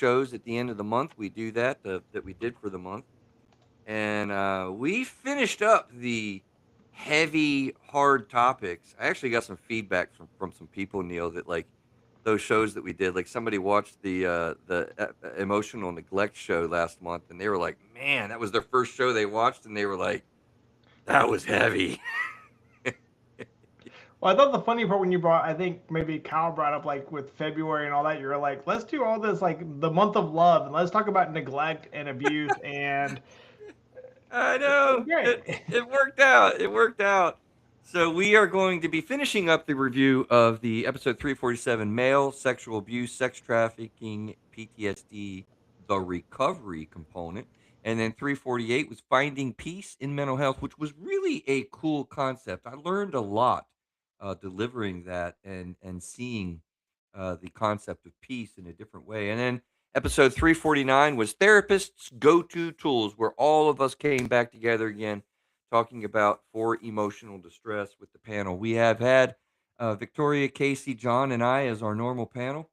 shows at the end of the month. We do that we did for the month, and we finished up the heavy, hard topics. I actually got some feedback from some people, Neil, that like those shows that we did. Like somebody watched the emotional neglect show last month, and they were like, "Man, that was their first show they watched," and they were like, "That was heavy." Well, I thought the funny part when you brought, I think maybe Kyle brought up like with February and all that, you were like, let's do all this like the month of love and let's talk about neglect and abuse and I it was know great. it worked out. It worked out. So we are going to be finishing up the review of the episode 347, male sexual abuse, sex trafficking, PTSD, the recovery component, and then 348 was finding peace in mental health, which was really a cool concept. I learned a lot delivering that and seeing the concept of peace in a different way. And then episode 349 was therapists' go-to tools, where all of us came back together again, talking about for emotional distress with the panel. We have had Victoria, Casey, John, and I as our normal panel.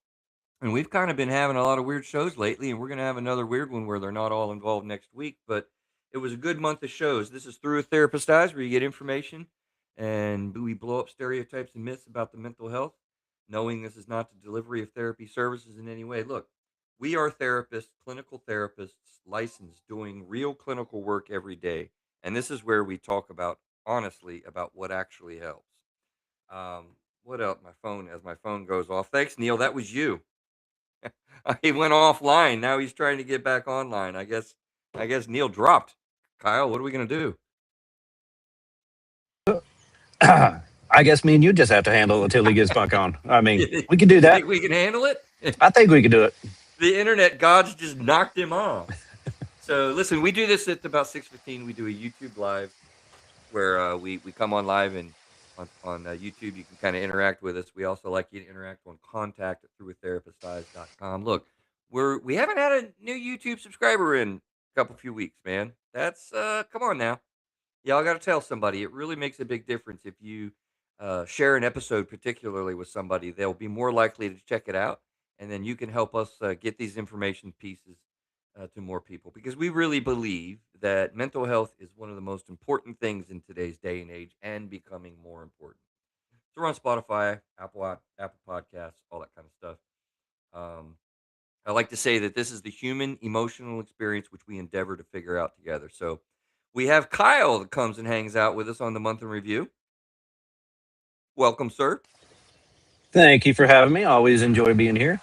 And we've kind of been having a lot of weird shows lately, and we're going to have another weird one where they're not all involved next week. But it was a good month of shows. This is Through a Therapist's Eyes, where you get information and we blow up stereotypes and myths about the mental health, knowing this is not the delivery of therapy services in any way. Look, we are therapists, clinical therapists, licensed, doing real clinical work every day. And this is where we talk about, honestly, about what actually helps. Um, what else? As my phone goes off. Thanks, Neil. That was you. He went offline. Now he's trying to get back online. I guess Neil dropped. Kyle, what are we gonna do? I guess me and you just have to handle it until he gets back on. I mean, you we can do that. think we can handle it? I think we can do it. The internet gods just knocked him off. So listen, we do this at about 6:15. We do a YouTube live where we come on live, and on YouTube you can kind of interact with us. We also like you to interact on contact at throughatherapisteyes.com. Look, we haven't had a new YouTube subscriber in a couple few weeks, man. That's come on now. Y'all got to tell somebody. It really makes a big difference if you share an episode, particularly with somebody. They'll be more likely to check it out, and then you can help us get these information pieces to more people, because we really believe that mental health is one of the most important things in today's day and age, and becoming more important. So we're on Spotify, Apple Podcasts, all that kind of stuff. Um, I like to say that this is the human emotional experience which we endeavor to figure out together. So we have Kyle that comes and hangs out with us on the month in review. Welcome, sir. Thank you for having me. I always enjoy being here.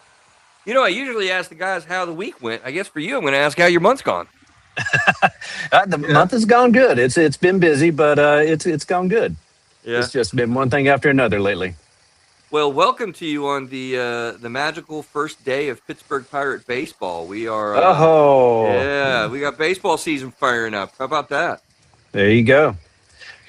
I usually ask the guys how the week went. I guess for you, I'm going to ask how your month's gone. The Yeah. month has gone good. It's been busy, but it's gone good. Yeah. It's just been one thing after another lately. Well, welcome to you on the magical first day of Pittsburgh Pirate baseball. We are, Oh, yeah, we got baseball season firing up. How about that? there you go.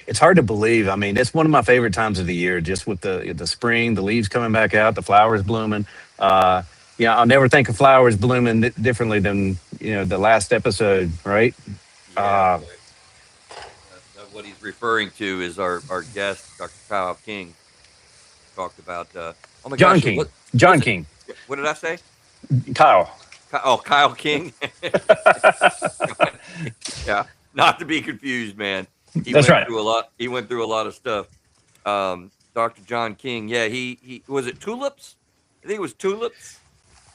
It's hard to believe. I mean, it's one of my favorite times of the year, just with the spring, the leaves coming back out, the flowers blooming. Uh, yeah, I'll never think of flowers blooming differently than the last episode, right? Yeah, Uh, boy. What he's referring to is our guest, Dr. Kyle King, talked about. Oh my John gosh, King, what John was it? King, What did I say? Kyle. Oh, Kyle King. Yeah, not to be confused, man. He That's went right. through a lot. He went through a lot of stuff. Dr. John King. Yeah, he was it tulips. I think it was tulips.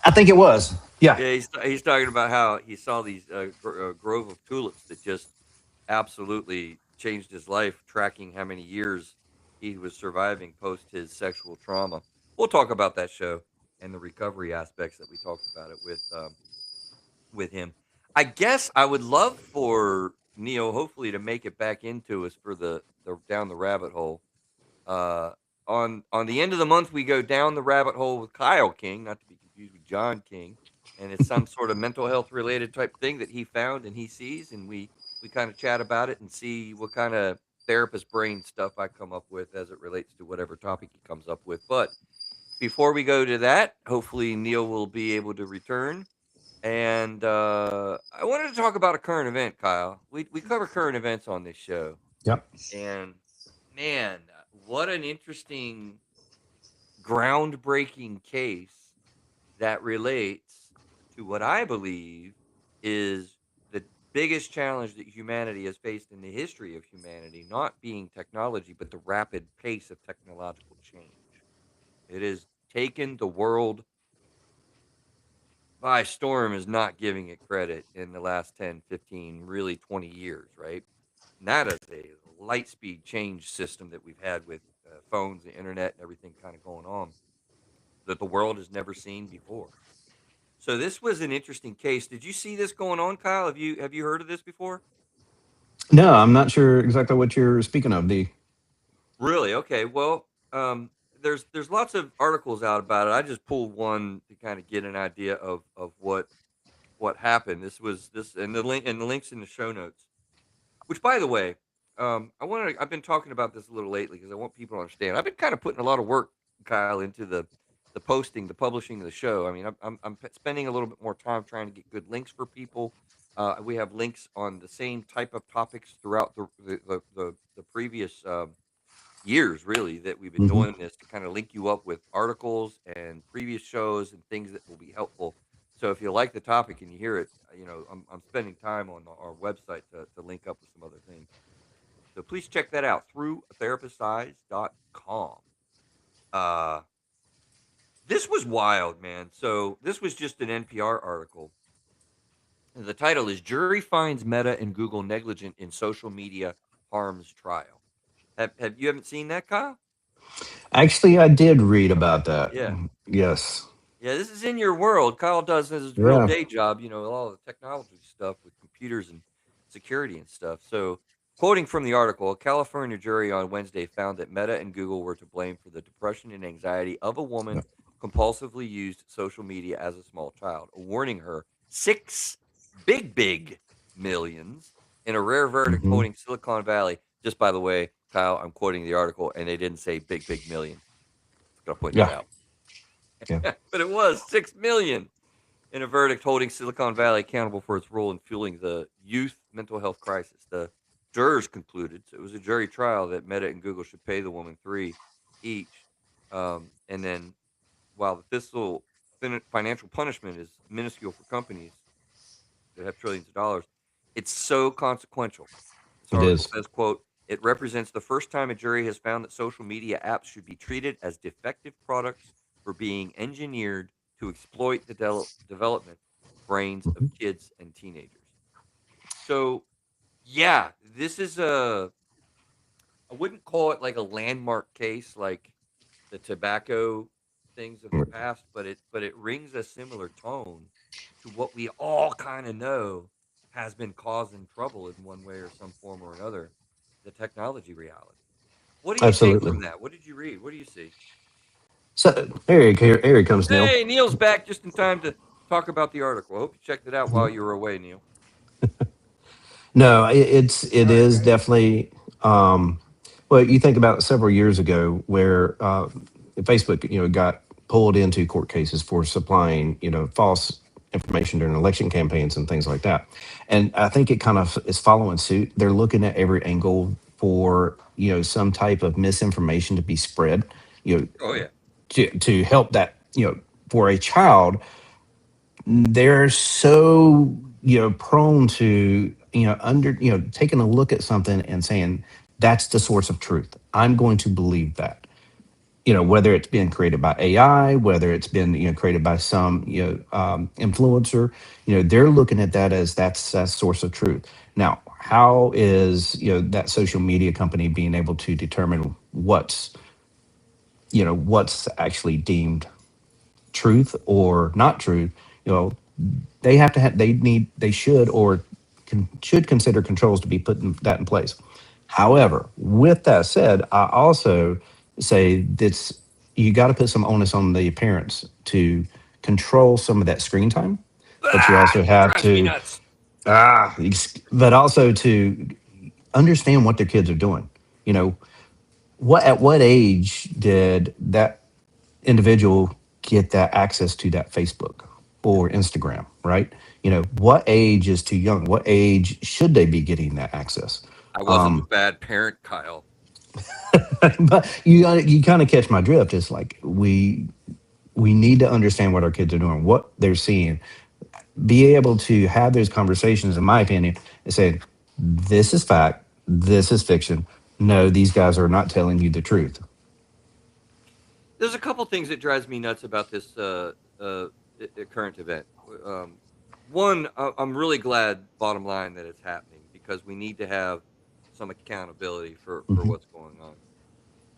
I think it was. Yeah. Yeah, he's talking about how he saw these grove of tulips that just absolutely changed his life, tracking how many years he was surviving post his sexual trauma. We'll talk about that show and the recovery aspects that we talked about it with him. I guess I would love for Neo, hopefully, to make it back into us for the down the rabbit hole. Uh, on the end of the month, we go down the rabbit hole with Kyle King, not to be confused with John King, and it's some sort of mental health related type thing that he found and he sees, and we kind of chat about it and see what kind of therapist brain stuff I come up with as it relates to whatever topic he comes up with. But before we go to that, hopefully Neil will be able to return. And I wanted to talk about a current event, Kyle. We cover current events on this show, Yep. and man, what an interesting, groundbreaking case that relates to what I believe is the biggest challenge that humanity has faced in the history of humanity, not being technology, but the rapid pace of technological change. It has taken the world by storm, is not giving it credit in the last 10, 15, really 20 years, right? And that is a light speed change system that we've had with phones, the internet, and everything kind of going on that the world has never seen before. So this was an interesting case. Did you see this going on, Kyle? Have you heard of this before? No, I'm not sure exactly what you're speaking of. The Really? Okay. Well, there's lots of articles out about it. I just pulled one to kind of get an idea of what happened. This was this and the links in the show notes. Which, by the way, I've been talking about this a little lately because I want people to understand. I've been kind of putting a lot of work, Kyle, into the posting, the publishing of the show. I mean, spending a little bit more time trying to get good links for people. We have links on the same type of topics throughout the previous years, really, that we've been Mhm. doing this to kind of link you up with articles and previous shows and things that will be helpful. So if you like the topic and you hear it, I'm spending time on our website to link up with some other things. So please check that out through therapisteyes.com. Uh, this was wild, man. So this was just an NPR article. The title is Jury Finds Meta and Google Negligent in Social Media Harms Trial. Have you haven't seen that, Kyle? Actually, I did read Okay. about that. Yeah. Yes. Yeah, this is in your world. Kyle does his real Yeah. day job, all the technology stuff with computers and security and stuff. So, quoting from the article, a California jury on Wednesday found that Meta and Google were to blame for the depression and anxiety of a woman compulsively used social media as a small child, awarding her six big millions in a rare verdict Hmm. holding Silicon Valley. Just by the way, Kyle, I'm quoting the article, and they didn't say big millions. Just gonna point that Yeah. out. Yeah. But it was 6 million in a verdict holding Silicon Valley accountable for its role in fueling the youth mental health crisis. The jurors concluded, so it was a jury trial, that Meta and Google should pay the woman three each. And then, while the fiscal financial punishment is minuscule for companies that have trillions of dollars, it's so consequential. This It article is. says, quote, it represents the first time a jury has found that social media apps should be treated as defective products for being engineered to exploit the development brains of Mhm. kids and teenagers. So, yeah, this is I wouldn't call it like a landmark case like the tobacco things of the past, but it rings a similar tone to what we all kind of know has been causing trouble in one way or some form or another, the technology reality. What do you take Absolutely. from that? What did you read? What do you see? So here comes Neil. Hey, Neil's back just in time to talk about the article. I hope you checked it out while you were away, Neil. No, All it right, is great. definitely. Well, you think about several years ago where Facebook, got pulled into court cases for supplying, false information during election campaigns and things like that. And I think it kind of is following suit. They're looking at every angle for, some type of misinformation to be spread, you know, Oh yeah. to help that, for a child they're so prone to taking a look at something and saying that's the source of truth. I'm going to believe that, whether it's been created by AI, whether it's been created by some influencer. They're looking at that as that's source of truth. Now how is that social media company being able to determine what's actually deemed truth or not truth? you know they have to have they should or should consider controls to be put that in place. However, with that said, I also say that's you got to put some onus on the parents to control some of that screen time, but you Ah, also have drives me to nuts. but also to understand what their kids are doing. you know at what age did that individual get that access to that Facebook or Instagram, right? What age is too young? What age should they be getting that access? I wasn't a bad parent, Kyle. But you kind of catch my drift. It's like we need to understand what our kids are doing, what they're seeing, be able to have those conversations, in my opinion, and say, this is fact, this is fiction. No, these guys are not telling you the truth. There's a couple things that drives me nuts about this current event. One, I'm really glad, bottom line, that it's happening because we need to have some accountability for Hmm. what's going on.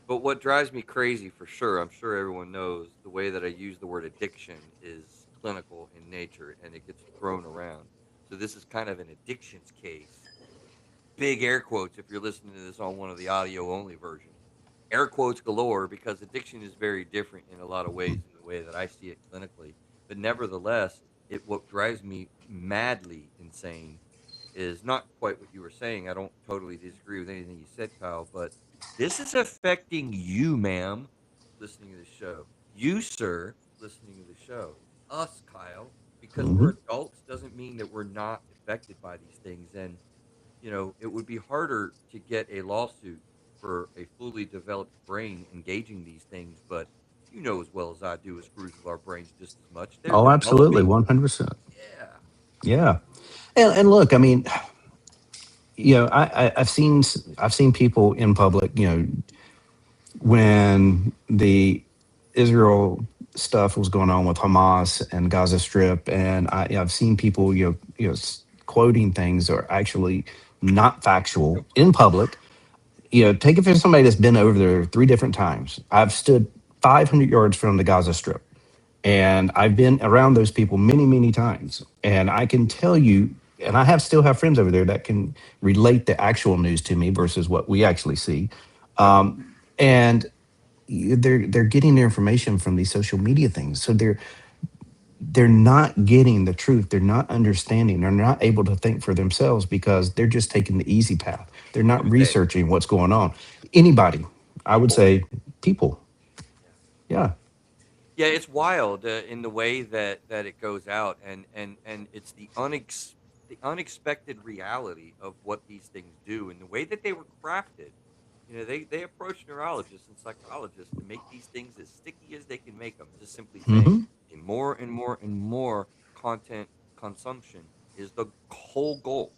But what drives me crazy for sure, I'm sure everyone knows the way that I use the word addiction is clinical in nature and it gets thrown around. So this is kind of an addictions case. Big air quotes if you're listening to this on one of the audio only versions. Air quotes galore because addiction is very different in a lot of ways in the way that I see it clinically. But nevertheless, it what drives me madly insane is not quite what you were saying. I don't totally disagree with anything you said, Kyle, but this is affecting you, ma'am, listening to the show. You, sir, listening to the show. Us, Kyle, because Hmm. we're adults doesn't mean that we're not affected by these things. And it would be harder to get a lawsuit for a fully developed brain engaging these things, but you know as well as I do, it screws with our brains just as much. They're Oh, absolutely, developing. 100%. Yeah. Yeah, and look, I mean, I've seen people in public, when the Israel stuff was going on with Hamas and Gaza Strip, and I've seen people, quoting things that are actually not factual in public. Take it from somebody that's been over there 3 different times. I've stood 500 yards from the Gaza Strip, and I've been around those people many, many times. And I can tell you, and I have still have friends over there that can relate the actual news to me versus what we actually see. Right. And they're getting their information from these social media things, so they're not getting the truth. They're not understanding. They're not able to think for themselves because they're just taking the easy path. They're not Okay. researching what's going on. Anybody, I would People. say, people. Yeah. Yeah. Yeah, it's wild in the way that it goes out, and it's the unexpected reality of what these things do, and the way that they were crafted. They approach neurologists and psychologists to make these things as sticky as they can make them. Just simply saying, Hmm. "Okay, more and more and more content consumption is the whole goal.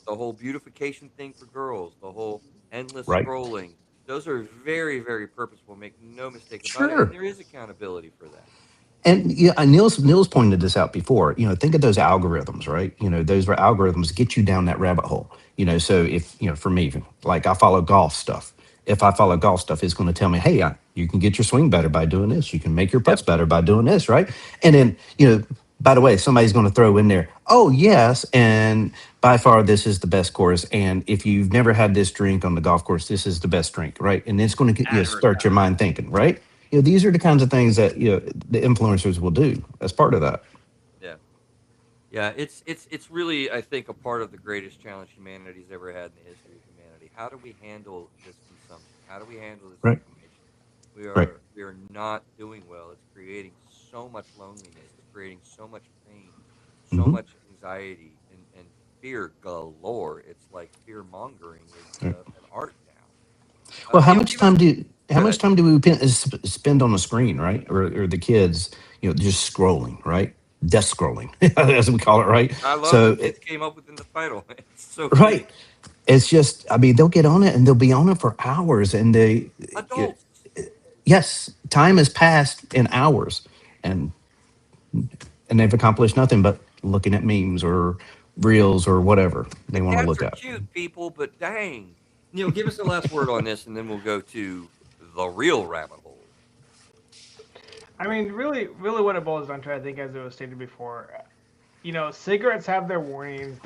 The whole beautification thing for girls, the whole endless Right. scrolling, those are very, very purposeful. Make no mistake about it. And Sure. there is accountability for that. And yeah, Niels pointed this out before. Think of those algorithms, right? Those algorithms get you down that rabbit hole. So if for me, like I follow golf stuff. If I follow golf stuff, it's going to tell me, hey, you can get your swing better by doing this. You can make your putts Yep. better by doing this, right? And then by the way, somebody's going to throw in there, oh yes, and by far this is the best course. And if you've never had this drink on the golf course, this is the best drink, right? And it's going to start your Advertise. mind thinking, right? These are the kinds of things that the influencers will do as part of that. Yeah. Yeah. It's really, I think, a part of the greatest challenge humanity's ever had in the history of humanity. How do we handle this consumption? How do we handle this Right. information? We Right. are we are not doing well. It's creating so much loneliness. It's creating so much pain, so Hmm. much anxiety and fear galore. It's like fear mongering is Right. an art now. Well, Give us. how Go much ahead. time do we spend on the screen, right? Or the kids, just scrolling, right? Desk scrolling, as we call it, right? I love So, what kids came up with in the title. It's so fitting. right. It's just, I mean, they'll get on it and they'll be on it for hours, and Adults. yes, time has passed in hours, and they've accomplished nothing but looking at memes or reels or whatever they want to Cats look are at. cute, people, but dang. Give us the last word on this, and then we'll go to the real rabbit hole. I mean, really, really, what it boils down to, I think, as it was stated before, cigarettes have their warnings.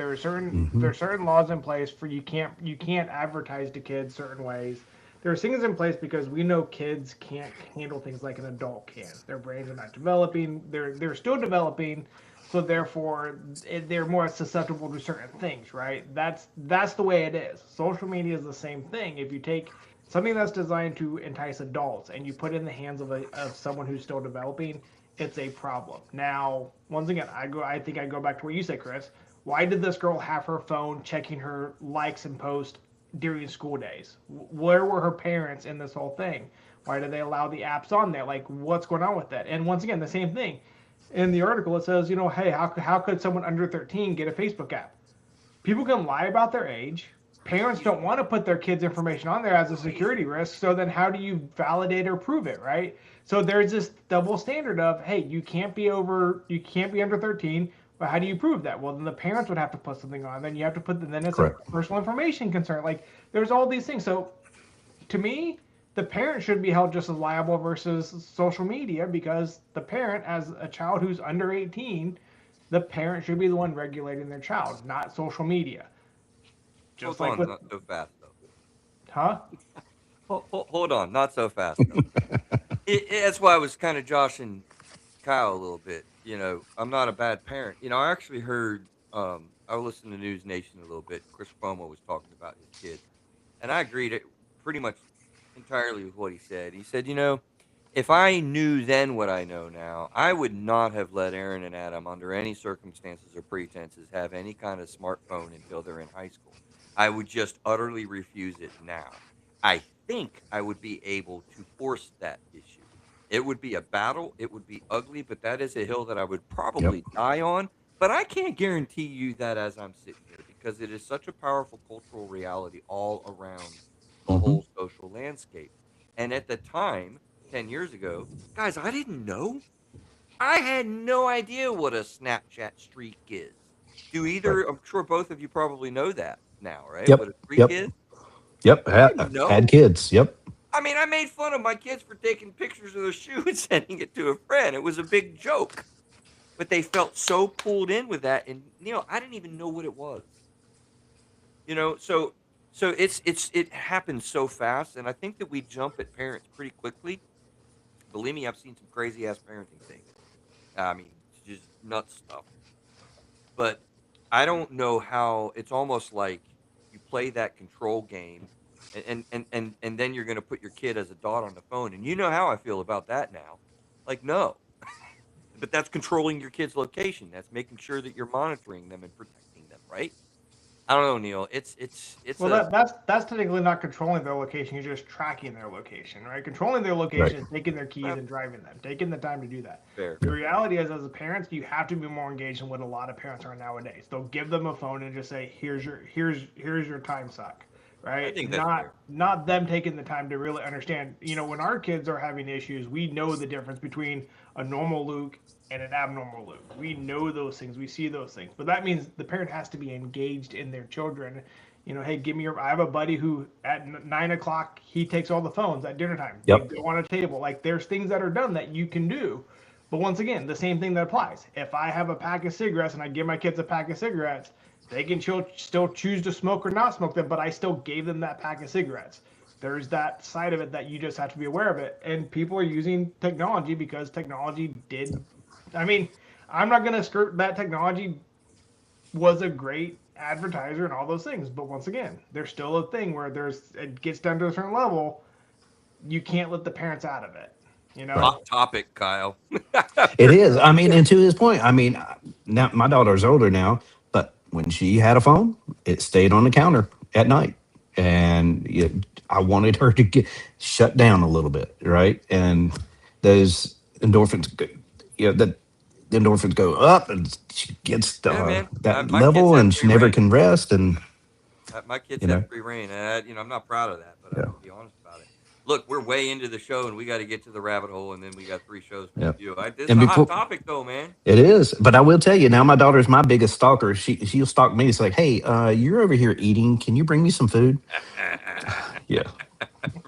Hmm. There are certain laws in place for you can't advertise to kids certain ways. There are things in place because we know kids can't handle things like an adult can. Their brains are not developing. They're still developing, so therefore they're more susceptible to certain things. Right? That's the way it is. Social media is the same thing. If you take something that's designed to entice adults and you put it in the hands of someone who's still developing, it's a problem. Now, once again, I think I go back to what you said, Chris. Why did this girl have her phone checking her likes and posts during school days? Where were her parents in this whole thing? Why did they allow the apps on there? Like, what's going on with that? And once again, the same thing. in the article, it says, hey, how could someone under 13 get a Facebook app? People can lie about their age. Parents don't want to put their kids' information on there as a security risk. So then how do you validate or prove it, right? So there's this double standard of, hey, you can't be under 13. But how do you prove that? Well, then the parents would have to put something on. Then you have to then it's Correct. a personal information concern. Like there's all these things. So to me, the parent should be held just as liable versus social media, because the parent, as a child who's under 18, the parent should be the one regulating their child, not social media. Just Hold like on, with, not so fast though. huh? Hold on, not so fast though. That's why I was kind of joshing Kyle a little bit. I'm not a bad parent. I actually heard. I listened to News Nation a little bit. Chris Cuomo was talking about his kid, and I agreed pretty much entirely with what he said. He said, if I knew then what I know now, I would not have let Aaron and Adam, under any circumstances or pretenses, have any kind of smartphone until they're in high school. I would just utterly refuse it now. I think I would be able to force that issue. It would be a battle. It would be ugly, but that is a hill that I would Yep. probably die on. But I can't guarantee you that as I'm sitting here, because it is such a powerful cultural reality all around the Mm-hmm. whole social landscape. And at the time, 10 years ago, guys, I didn't know. I had no idea what a Snapchat streak is. Right. I'm sure both of you probably know that now, right? What Yep. a streak Yep. is? Yep. I didn't Had know. kids. Yep. I mean, I made fun of my kids for taking pictures of their shoe and sending it to a friend. It was a big joke. But they felt so pulled in with that. And, I didn't even know what it was. So it happens so fast. And I think that we jump at parents pretty quickly. Believe me, I've seen some crazy ass parenting things. I mean, just nuts stuff. But I don't know how. It's almost like you play that control game, and then you're going to put your kid as a dot on the phone, and you know how I feel about that now. Like, no, but that's controlling your kid's location. That's making sure that you're monitoring them and protecting them, right? I don't know, Neil. It's Well, a that's technically not controlling their location. You're just tracking their location, right? Controlling their location Right. is taking their keys and driving them, taking the time to do that. fair. The reality is, as a parent, you have to be more engaged in what a lot of parents are nowadays. They'll give them a phone and just say, here's your time suck," I right? think that's Not fair. not them taking the time to really understand. When our kids are having issues, we know the difference between a normal Luke and an abnormal Luke. We know those things. We see those things. But that means the parent has to be engaged in their children. Hey, give me your. I have a buddy who at 9 o'clock he takes all the phones at dinner time. They Yep. go on a table. Like there's things that are done that you can do. But once again, the same thing that applies. If I have a pack of cigarettes and I give my kids a pack of cigarettes, they can still choose to smoke or not smoke them, but I still gave them that pack of cigarettes. There's that side of it that you just have to be aware of it. And people are using technology because technology did. I mean, I'm not going to skirt that technology was a great advertiser and all those things. But once again, there's still a thing where it gets down to a certain level, you can't let the parents out of it. Right. Hot topic, Kyle. It For is. sure. I mean, and to his point, I mean, now my daughter's older now, but when she had a phone, it stayed on the counter at night, and I wanted her to get shut down a little bit, right? And those endorphins, that the endorphins go up, and she gets Yeah, man. that My kids level, have and free she never reign. can rest, and My kids you have know, free reign, and I'm not proud of that, but I yeah, have to be honest about it. Look, we're way into the show, and we got to get to the rabbit hole, and then we got 3 shows to yeah. review. This is And a hot before topic, though, man. it is, but I will tell you now, my daughter's my biggest stalker. She'll stalk me. It's like, hey, you're over here eating. Can you bring me some food? Yeah,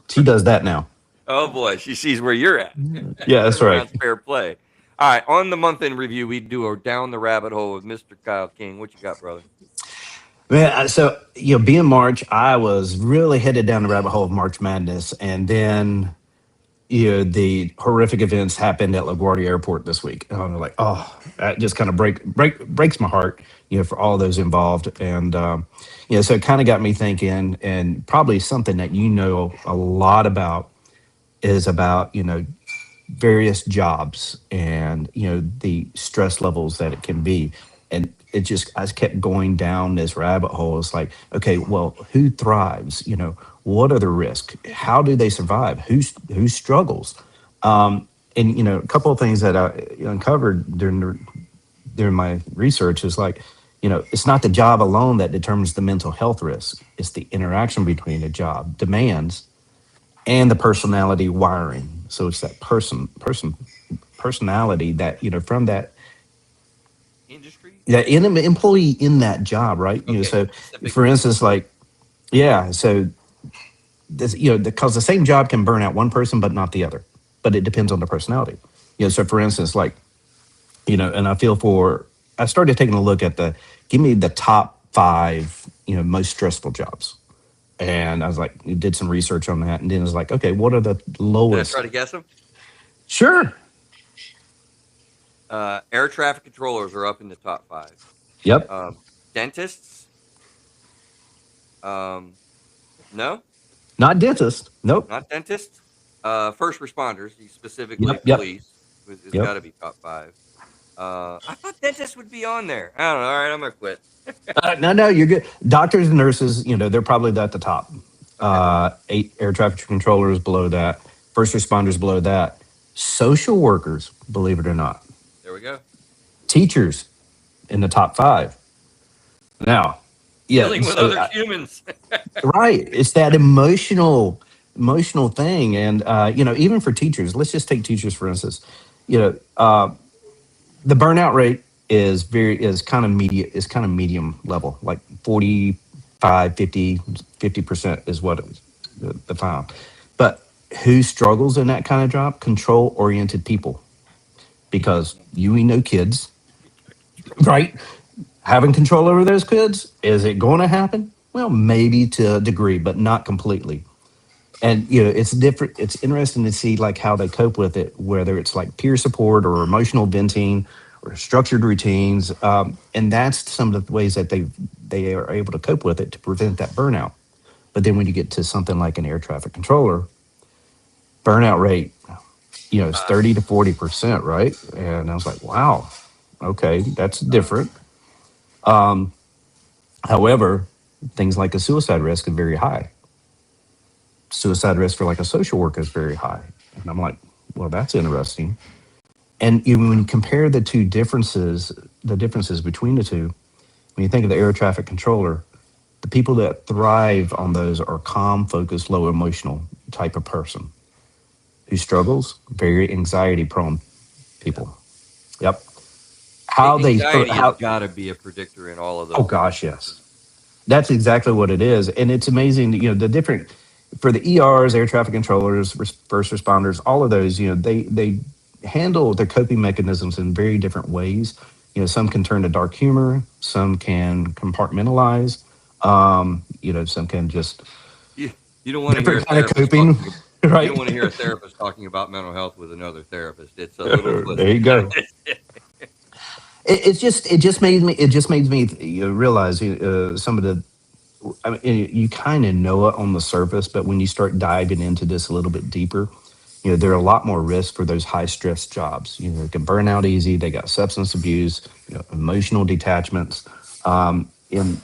she does that now. Oh boy, she sees where you're at. Yeah, that's right. Turnaround's fair play. All right, on the month in review, we do a down the rabbit hole with Mr. Kyle King. What you got, brother? Man, so being March, I was really headed down the rabbit hole of March Madness, and then the horrific events happened at LaGuardia Airport this week. And I'm like, oh, that just kind of breaks my heart, for all those involved, and so it kind of got me thinking, and probably something that a lot about is about various jobs and the stress levels that it can be, and I just kept going down this rabbit hole. It's like, okay, well, who thrives? What are the risks? How do they survive? Who struggles? and a couple of things that I uncovered during my research is like, it's not the job alone that determines the mental health risk. It's the interaction between the job demands and the personality wiring. So it's that personality that from Industry? that employee in that job, right? Okay, So for specifically. instance, like, yeah, so this, because the same job can burn out one person but not the other, but it depends on the personality. So for instance, like, and I started taking a look at give me the top five, most stressful jobs. And I was like, did some research on that. And then it was like, okay, what are the Can I try lowest? to guess them? Sure. Air traffic controllers are up in the top 5. Yep. Dentists? No, Not dentist. Nope. not dentists. First responders, specifically Yep. Yep. police, has Yep. got to be top 5. I thought dentists would be on there. I don't know. All right, I'm gonna quit. No, you're good. Doctors and nurses, they're probably at the top. Okay, 8 air traffic controllers below that. First responders below that. Social workers, believe it or not. there we go. Teachers in the top 5. Now, yeah, Dealing with other humans. right. It's that emotional thing, and even for teachers. Let's just take teachers for instance. The burnout rate is kind of medium level, like 45, 50% is what the found. But who struggles in that kind of job? Control oriented people, because we know kids, right? Having control over those kids, is it going to happen? Well, maybe to a degree, but not completely. And it's different. It's interesting to see like how they cope with it, whether it's like peer support or emotional venting or structured routines, and that's some of the ways that they are able to cope with it to prevent that burnout. But then when you get to something like an air traffic controller, burnout rate, is 30 to 40%, right? And I was like, wow, okay, that's different. However, things like a suicide risk are very high. Suicide risk for like a social worker is very high. And I'm like, well, that's interesting. And when you compare the differences between the two, when you think of the air traffic controller, the people that thrive on those are calm, focused, low emotional type of person. Who struggles? Very anxiety prone people. Yep. Anxiety has got to be a predictor in all of those. Oh gosh, yes. That's exactly what it is. And it's amazing, the different, for the ERs, air traffic controllers, first responders, all of those, they handle their coping mechanisms in very different ways. Some can turn to dark humor, some can compartmentalize, some can just You don't want to hear a different kind of therapist coping, You right? don't want to hear a therapist talking about mental health with another therapist. It's a little There you go. It just made me realize some of the. I mean, you kind of know it on the surface, but when you start diving into this a little bit deeper, there are a lot more risks for those high stress jobs. They can burn out easy. They got substance abuse, emotional detachments. In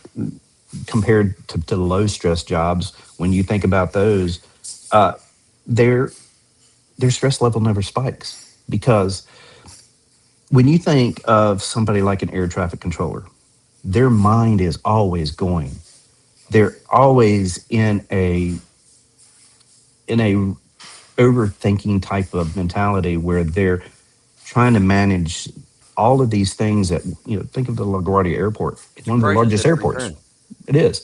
compared to low stress jobs, when you think about those, uh, their their stress level never spikes, because when you think of somebody like an air traffic controller, their mind is always going. They're always in a overthinking type of mentality where they're trying to manage all of these things that think of the LaGuardia Airport. It's one of the crisis largest at every airports. turn. It is.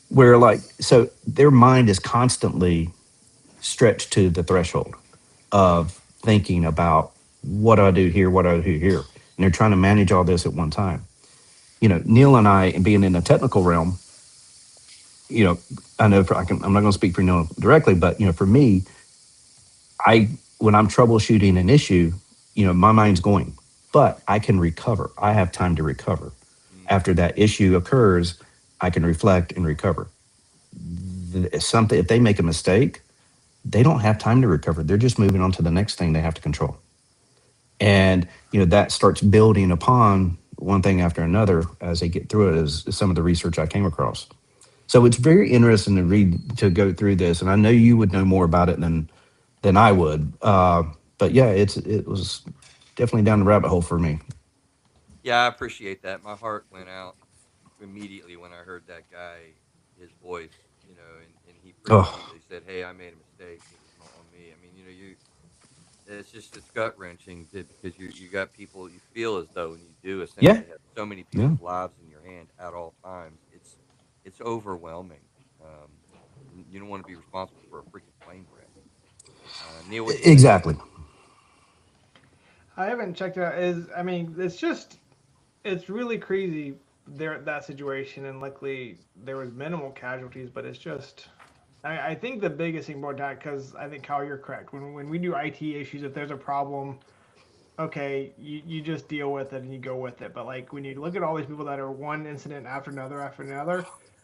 Where like so their mind is constantly stretched to the threshold of thinking about what do I do here, what do I do here, and they're trying to manage all this at one time. Neil and I, being in the technical realm, I know I'm not going to speak for Neil directly, but for me, I when I'm troubleshooting an issue, my mind's going, but I can recover. I have time to recover. After that issue occurs, I can reflect and recover. If they make a mistake, they don't have time to recover. They're just moving on to the next thing they have to control. And that starts building upon one thing after another as they get through it, is some of the research I came across. So it's very interesting to go through this, and I know you would know more about it than I would. but yeah, it was definitely down the rabbit hole for me. Yeah, I appreciate that. My heart went out immediately when I heard that guy, his voice, and he pretty Oh, immediately said, "Hey, I made a mistake. It was not on me." I mean, it's gut wrenching because you got people you feel as though, and you do yeah, essentially have so many yeah, people's lives in your hand at all times. It's overwhelming. Um, you don't want to be responsible for a freaking plane wreck. Neil, what you say? exactly. I haven't checked it out. I mean, it's really crazy there that situation, and luckily there was minimal casualties. But it's just, I think the biggest thing about that, because I think Kyle, you're correct. When we do IT issues, if there's a problem, okay, you just deal with it and you go with it. But like when you look at all these people that are one incident after another,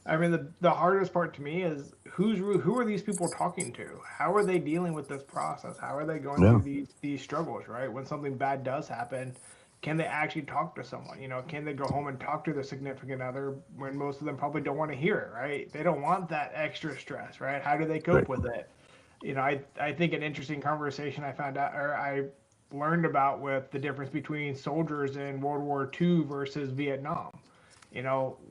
I mean the hardest part to me is who are these people talking to? How are they dealing with this process? How are they going Yeah, through these struggles, right? When something bad does happen, can they actually talk to someone? Can they go home and talk to their significant other when most of them probably don't want to hear it, right? They don't want that extra stress, right? How do they right. cope with it? I think an interesting conversation I found out or I learned about with the difference between soldiers in World War II versus Vietnam.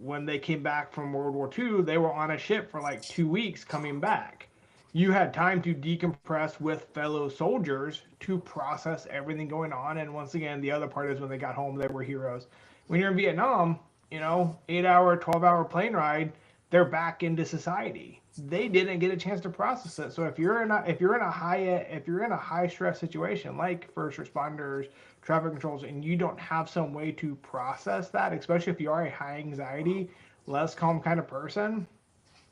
When they came back from World War II, they were on a ship for like 2 weeks coming back. You had time to decompress with fellow soldiers to process everything going on. And once again, the other part is when they got home, they were heroes. When you're in Vietnam, 8 hour, 12-hour plane ride, they're back into society. They didn't get a chance to process it. So if you're in a high stress situation like first responders, traffic controls, and you don't have some way to process that, especially if you are a high anxiety, less calm kind of person,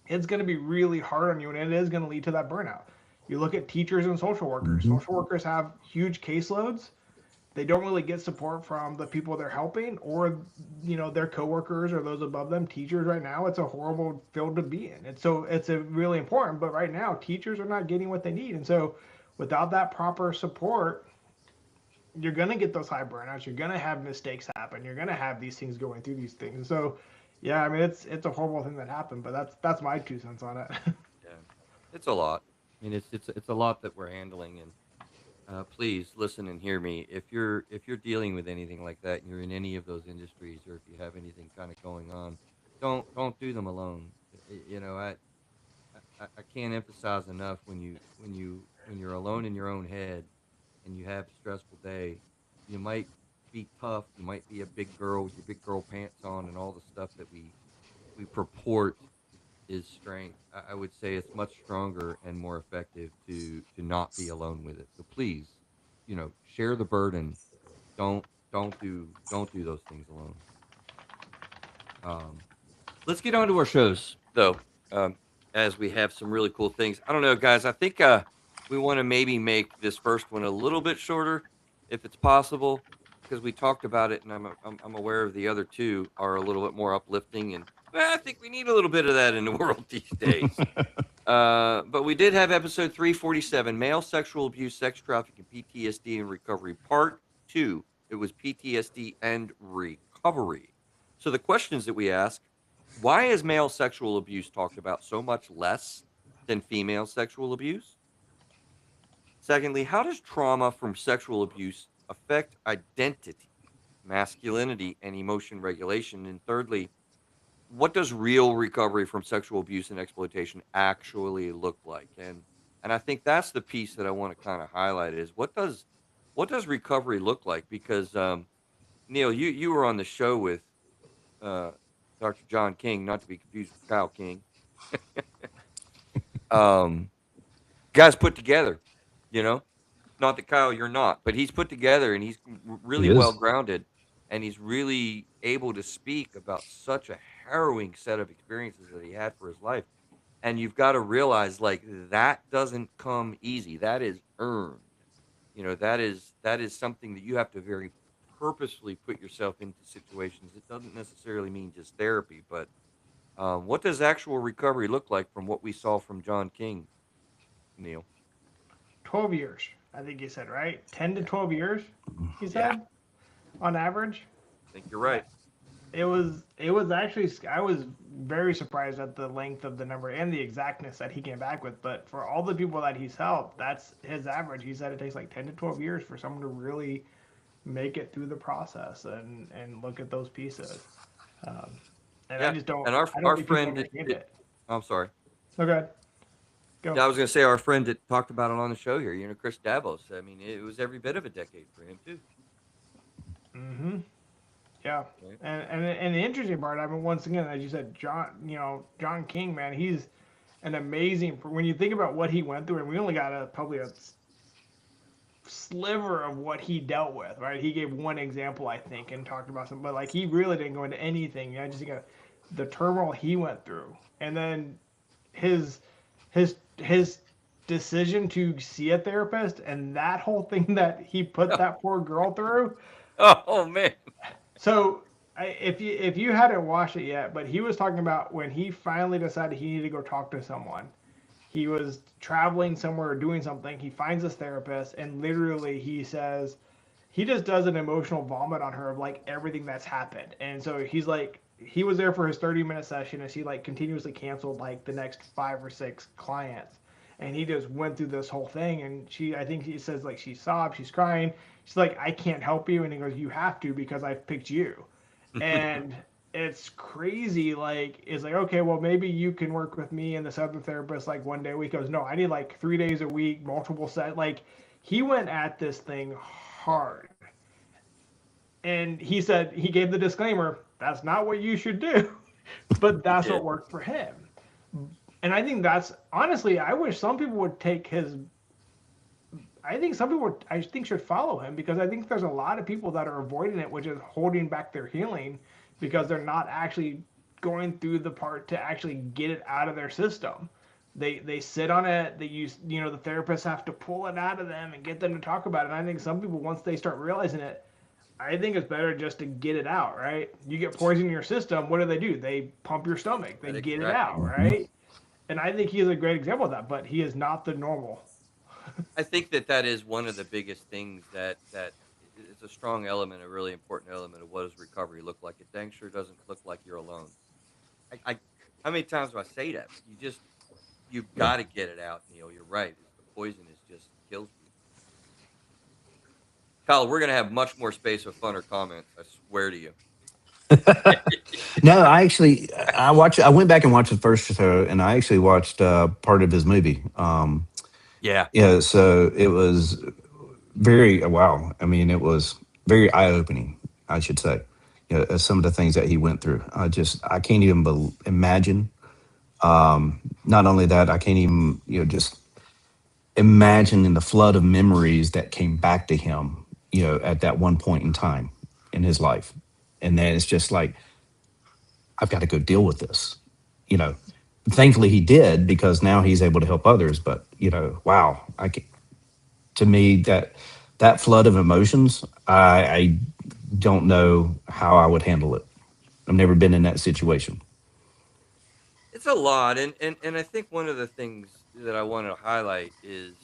it's going to be really hard on you, and it is going to lead to that burnout. You look at teachers and social workers. Hmm. Social workers have huge caseloads. They don't really get support from the people they're helping or their coworkers or those above them. Teachers right now, it's a horrible field to be in. It's a really important, but right now teachers are not getting what they need. And so without that proper support, you're going to get those high burnouts. You're going to have mistakes happen. You're going to have these things going through these things. So yeah, I mean it's a horrible thing that happened, but that's my 2 cents on it. Yeah, it's a lot. I mean, it's a lot that we're handling, and please listen and hear me. If you're dealing with anything like that, and you're in any of those industries, or if you have anything kind of going on, don't do them alone. I can't emphasize enough when you're alone in your own head and you have a stressful day, you might be tough, you might be a big girl with your big girl pants on and all the stuff that we purport is strength. I would say it's much stronger and more effective to not be alone with it. So please, share the burden. Don't don't do those things alone. Um, let's get on to our shows though, um, as we have some really cool things. I don't know, guys. I think we want to maybe make this first one a little bit shorter, if it's possible, because we talked about it, and I'm aware of the other two are a little bit more uplifting, and I think we need a little bit of that in the world these days. But we did have episode 347, male sexual abuse, sex trafficking, PTSD, and recovery, part two. It was PTSD and recovery. So the questions that we ask: why is male sexual abuse talked about so much less than female sexual abuse? Secondly, how does trauma from sexual abuse affect identity, masculinity, and emotion regulation? And thirdly, what does real recovery from sexual abuse and exploitation actually look like? And I think that's the piece that I want to kind of highlight is what does recovery look like? Because Neil, you were on the show with uh, Dr. John King, not to be confused with Kyle King. Um, guys put together, you know, not that Kyle you're not, but he's put together and he's He really well is. grounded, and he's really able to speak about such a harrowing set of experiences that he had for his life. And you've got to realize like that doesn't come easy. That is earned. That is something that you have to very purposefully put yourself into situations. It doesn't necessarily mean just therapy, but what does actual recovery look like from what we saw from John King, Neil? 12 years, I think you said, right? 10 to Yeah, 12 years, he yeah, said, on average. I think you're Yeah. right. it was actually, I was very surprised at the length of the number and the exactness that he came back with. But for all the people that he's helped, that's his average. He said it takes like 10 to 12 years for someone to really make it through the process and look at those pieces. Um, and Yeah, and I don't our think people friend understand it. I'm sorry. Okay, go. Yeah, I was going to say our friend that talked about it on the show here, Chris Davos. I mean, it was every bit of a decade for him too. Mm-hmm. Yeah, Right? and the interesting part, I mean, once again, as you said, John King, man, he's an amazing. When you think about what he went through, and we only got probably a sliver of what he dealt with, right? He gave one example, I think, and talked about some, but like he really didn't go into anything. I just think of the turmoil he went through, and then his his decision to see a therapist, and that whole thing that he put that poor girl through. Oh man. So if you hadn't watched it yet, but he was talking about when he finally decided he needed to go talk to someone. He was traveling somewhere or doing something. He finds this therapist, and literally he says he just does an emotional vomit on her of like everything that's happened. And so he's like, he was there for his 30-minute session, and she like continuously canceled like the next 5 or 6 clients. And he just went through this whole thing, and I think he says like she sobbed, she's crying. She's like, I can't help you, and he goes, you have to because I've picked you. And it's crazy. Like, it's like, okay, well, maybe you can work with me and this other therapist like one day a week. He goes, no, I need like 3 days a week, multiple set. Like, he went at this thing hard. And he said, he gave the disclaimer, that's not what you should do. But He that's what did. worked for him. And I think that's honestly, I wish some people would take his. I think some people, I think, should follow him because I think there's a lot of people that are avoiding it, which is holding back their healing because they're not actually going through the part to actually get it out of their system. They sit on it. They use, the therapists have to pull it out of them and get them to talk about it. And I think some people, once they start realizing it, I think it's better just to get it out, right? You get poison in your system. What do? They pump your stomach. They That get it extracting. out, Mhm. right? And I think he is a great example of that. But he is not the normal. I think that is one of the biggest things that it's a strong element, a really important element of what does recovery look like. It dang sure doesn't look like you're alone. I how many times do I say that? But you've Yeah. got to get it out, Neil. You're right. It's the poison is just kills people. Kyle, we're gonna have much more space of funner comments. I swear to you. No, I went back and watched the first show, and I actually watched part of his movie. Yeah. Yeah, so it was very wow. I mean, it was very eye opening, I should say. Some of the things that he went through. I can't even imagine. Not only that, I can't even just imagine in the flood of memories that came back to him. At that one point in time in his life, and then it's just like I've got to go deal with this. You know, Thankfully he did because now he's able to help others. But wow, to me that flood of emotions, I don't know how I would handle it. I've never been in that situation. It's a lot, and I think one of the things that I want to highlight is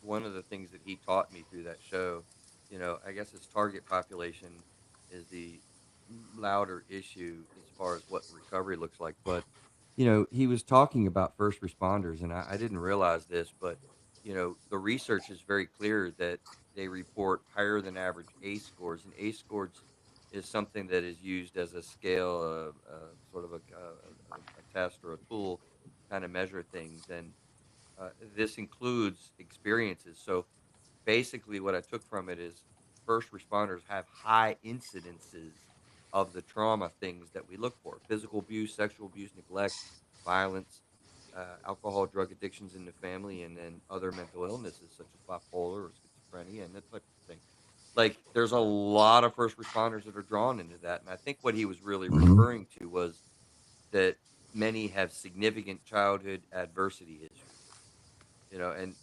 one of the things that he taught me through that show. I guess his target population is the louder issue as far as what recovery looks like. But he was talking about first responders, and I didn't realize this, but the research is very clear that they report higher than average ACE scores, and ACE scores is something that is used as a scale, sort of a test or a tool to kind of measure things. And this includes experiences. So basically, what I took from it is first responders have high incidences of the trauma things that we look for: physical abuse, sexual abuse, neglect, violence, alcohol, drug addictions in the family, and then other mental illnesses such as bipolar or schizophrenia and that type of thing. Like, there's a lot of first responders that are drawn into that. And I think what he was really Hmm. referring to was that many have significant childhood adversity issues,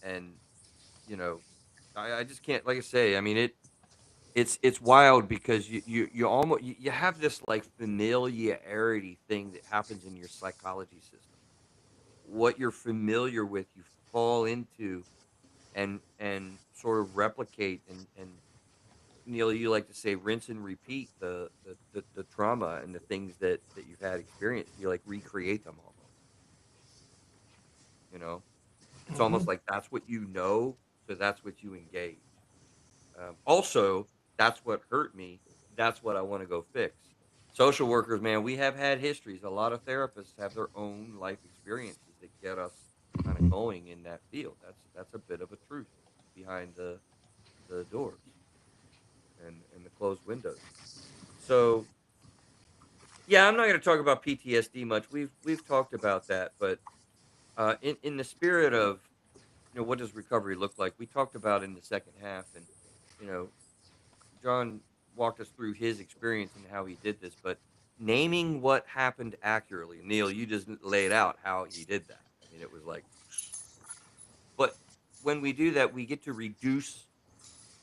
and you know, I just can't, like I say, I mean, it's wild because you almost you have this like familiarity thing that happens in your psychology system. What you're familiar with, you fall into and sort of replicate and Neil, you like to say rinse and repeat the trauma and the things that you've had experienced. You like recreate them almost. You know, it's almost Hmm. like that's what you know, so that's what you engage. Also, that's what hurt me. That's what I want to go fix. Social workers, man, we have had histories. A lot of therapists have their own life experiences that get us kind of Mhm. going in that field. That's a bit of a truth behind the doors and the closed windows. So yeah, I'm not going to talk about PTSD much. We've talked about that, but in the spirit of what does recovery look like, we talked about in the second half, and you know John walked us through his experience and how he did this, but naming what happened accurately. Neil, you just laid out how he did that. I mean, it was like, but when we do that, we get to reduce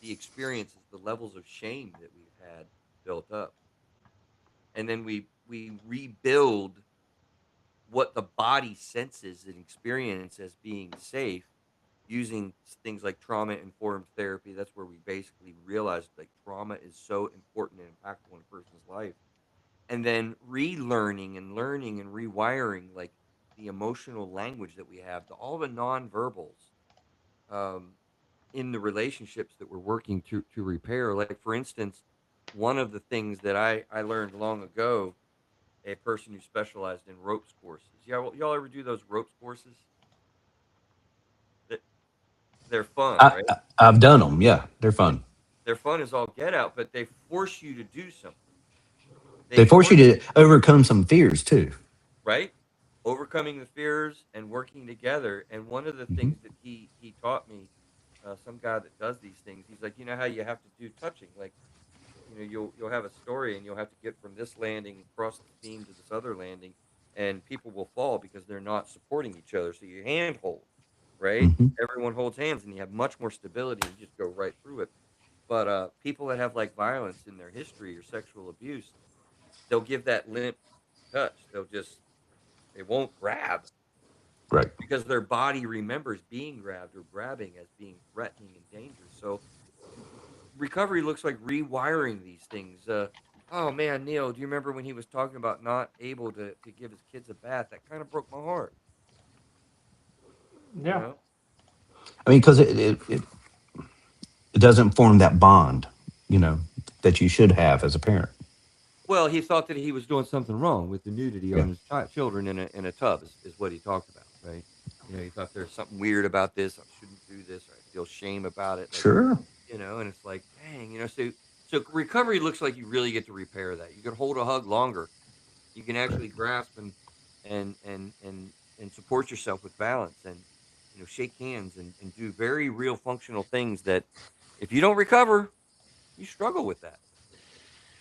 the experiences, the levels of shame that we've had built up, and then we rebuild what the body senses and experience as being safe using things like trauma informed therapy. That's where we basically realized like trauma is so important and impactful in a person's life, and then relearning and learning and rewiring like the emotional language that we have, all the nonverbals, um, in the relationships that we're working to repair. Like for instance, one of the things that I learned long ago, a person who specialized in ropes courses. Y'all ever do those ropes courses? That they're fun, right? I've done them. Yeah, they're They, fun. they're fun as all get out, but they force you to do something. They They force you force to overcome some fears too. right? Overcoming the fears and working together. And one of the Hmm. things that he taught me, some guy that does these things, he's like, you know how you have to do touching, like you'll have a story and you'll have to get from this landing across the beam to this other landing, and people will fall because they're not supporting each other. So you hand hold, right? Hmm. Everyone holds hands, and you have much more stability, and you just go right through it. But people that have like violence in their history or sexual abuse, they'll give that limp touch. They won't grab Right. because their body remembers being grabbed or grabbing as being threatening and dangerous. So recovery looks like rewiring these things. Oh man, Neil, do you remember when he was talking about not able to give his kids a bath? That kind of broke my heart. You Yeah. know. I mean, because it doesn't form that bond, you know, that you should have as a parent. Well, he thought that he was doing something wrong with the nudity Yeah. on his children in a tub, is what he talked about, right? He thought there's something weird about this. I shouldn't do this, or I feel shame about it. Like, Sure. and it's like, dang, so recovery looks like you really get to repair that. You can hold a hug longer. You can Right. actually grasp and support yourself with balance, and shake hands and do very real functional things that if you don't recover, you struggle with that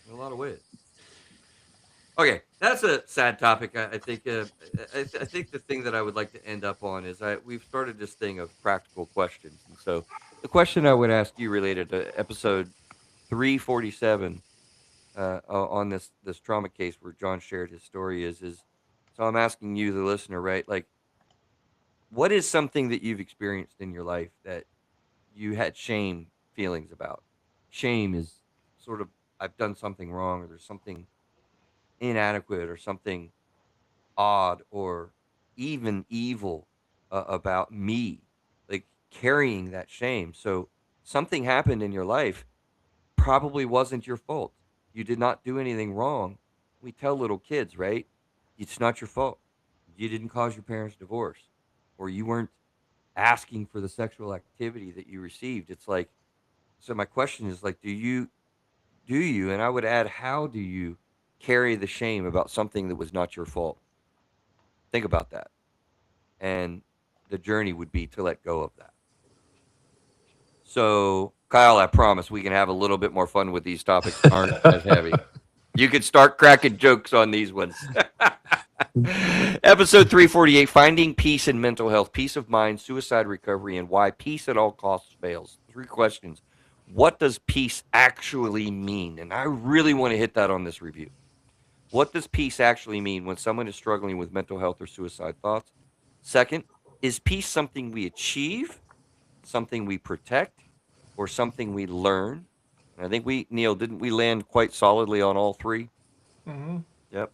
in a lot of ways. Okay, that's a sad topic. I think. I think the thing that I would like to end up on is we've started this thing of practical questions, and so the question I would ask you related to episode 347, on this trauma case where John shared his story is so I'm asking you, the listener, right? Like, what is something that you've experienced in your life that you had shame feelings about? Shame is sort of I've done something wrong, or there's something inadequate, or something odd, or even evil about me, like carrying that shame. So something happened in your life, probably wasn't your fault. You did not do anything wrong. We tell little kids, right? It's not your fault. You didn't cause your parents' divorce, or you weren't asking for the sexual activity that you received. It's like, so my question is like, do you, and I would add, how do you carry the shame about something that was not your fault? Think about that. And the journey would be to let go of that. So, Kyle, I promise we can have a little bit more fun with these topics that aren't as heavy. You could start cracking jokes on these ones. Episode 348, Finding Peace in Mental Health, Peace of Mind, Suicide Recovery, and Why Peace at All Costs Fails. Three questions. What does peace actually mean? And I really want to hit that on this review. What does peace actually mean when someone is struggling with mental health or suicide thoughts? Second, is peace something we achieve, something we protect, or something we learn? And I think Neil, didn't we land quite solidly on all three? Hmm. Yep.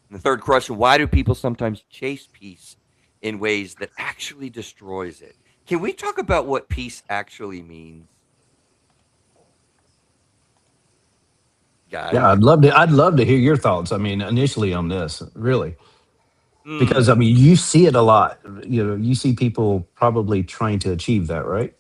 And the third question: why do people sometimes chase peace in ways that actually destroys it? Can we talk about what peace actually means, Yeah, guys? I'd love to hear your thoughts. I mean, initially on this, really, because I Hmm. mean, you see it a lot. You see people probably trying to achieve that, right?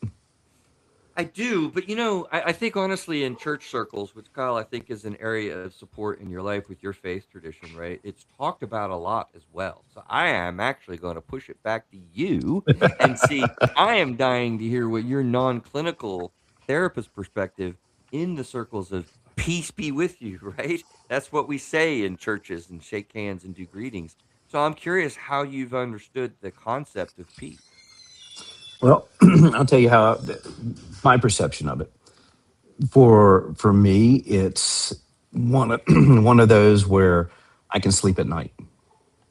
I do, but I think honestly in church circles, which Kyle I think is an area of support in your life with your faith tradition, right? It's talked about a lot as well. So I am actually going to push it back to you and see. I am dying to hear what your non-clinical therapist perspective in the circles of peace be with you, right? That's what we say in churches and shake hands and do greetings. So I'm curious how you've understood the concept of peace. Well, I'll tell you how my perception of it. For me, it's one of one of those where I can sleep at night.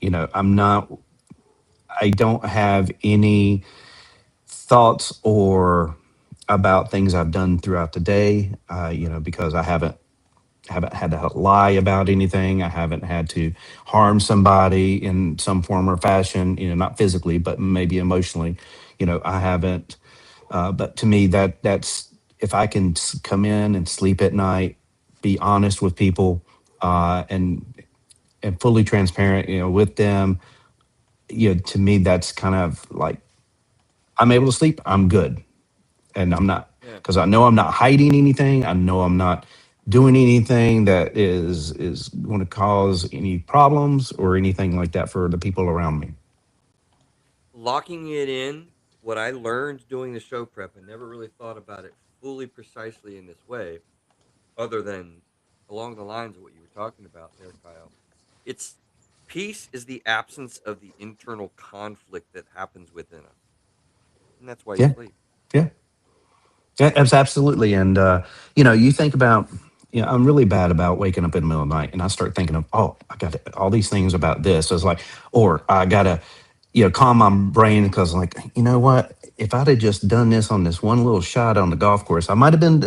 I'm not. I don't have any thoughts or about things I've done throughout the day. Because I haven't had to lie about anything. I haven't had to harm somebody in some form or fashion. Not physically, but maybe emotionally. I haven't. But to me, that's if I can come in and sleep at night, be honest with people, and fully transparent, with them. To me, that's kind of like I'm able to sleep. I'm good, and I'm not Yeah. because I know I'm not hiding anything. I know I'm not doing anything that is going to cause any problems or anything like that for the people around me. Locking it in, what I learned doing the show prep, I never really thought about it fully precisely in this way, other than along the lines of what you were talking about there, Kyle. It's peace is the absence of the internal conflict that happens within us. And that's why you Yeah, sleep. yeah. Yeah, absolutely. And you think about, I'm really bad about waking up in the middle of the night, and I start thinking of, oh, I got all these things about this. So it's like, or I gotta, calm my brain because, like, you know what? If I'd have just done this on this one little shot on the golf course, I might have been,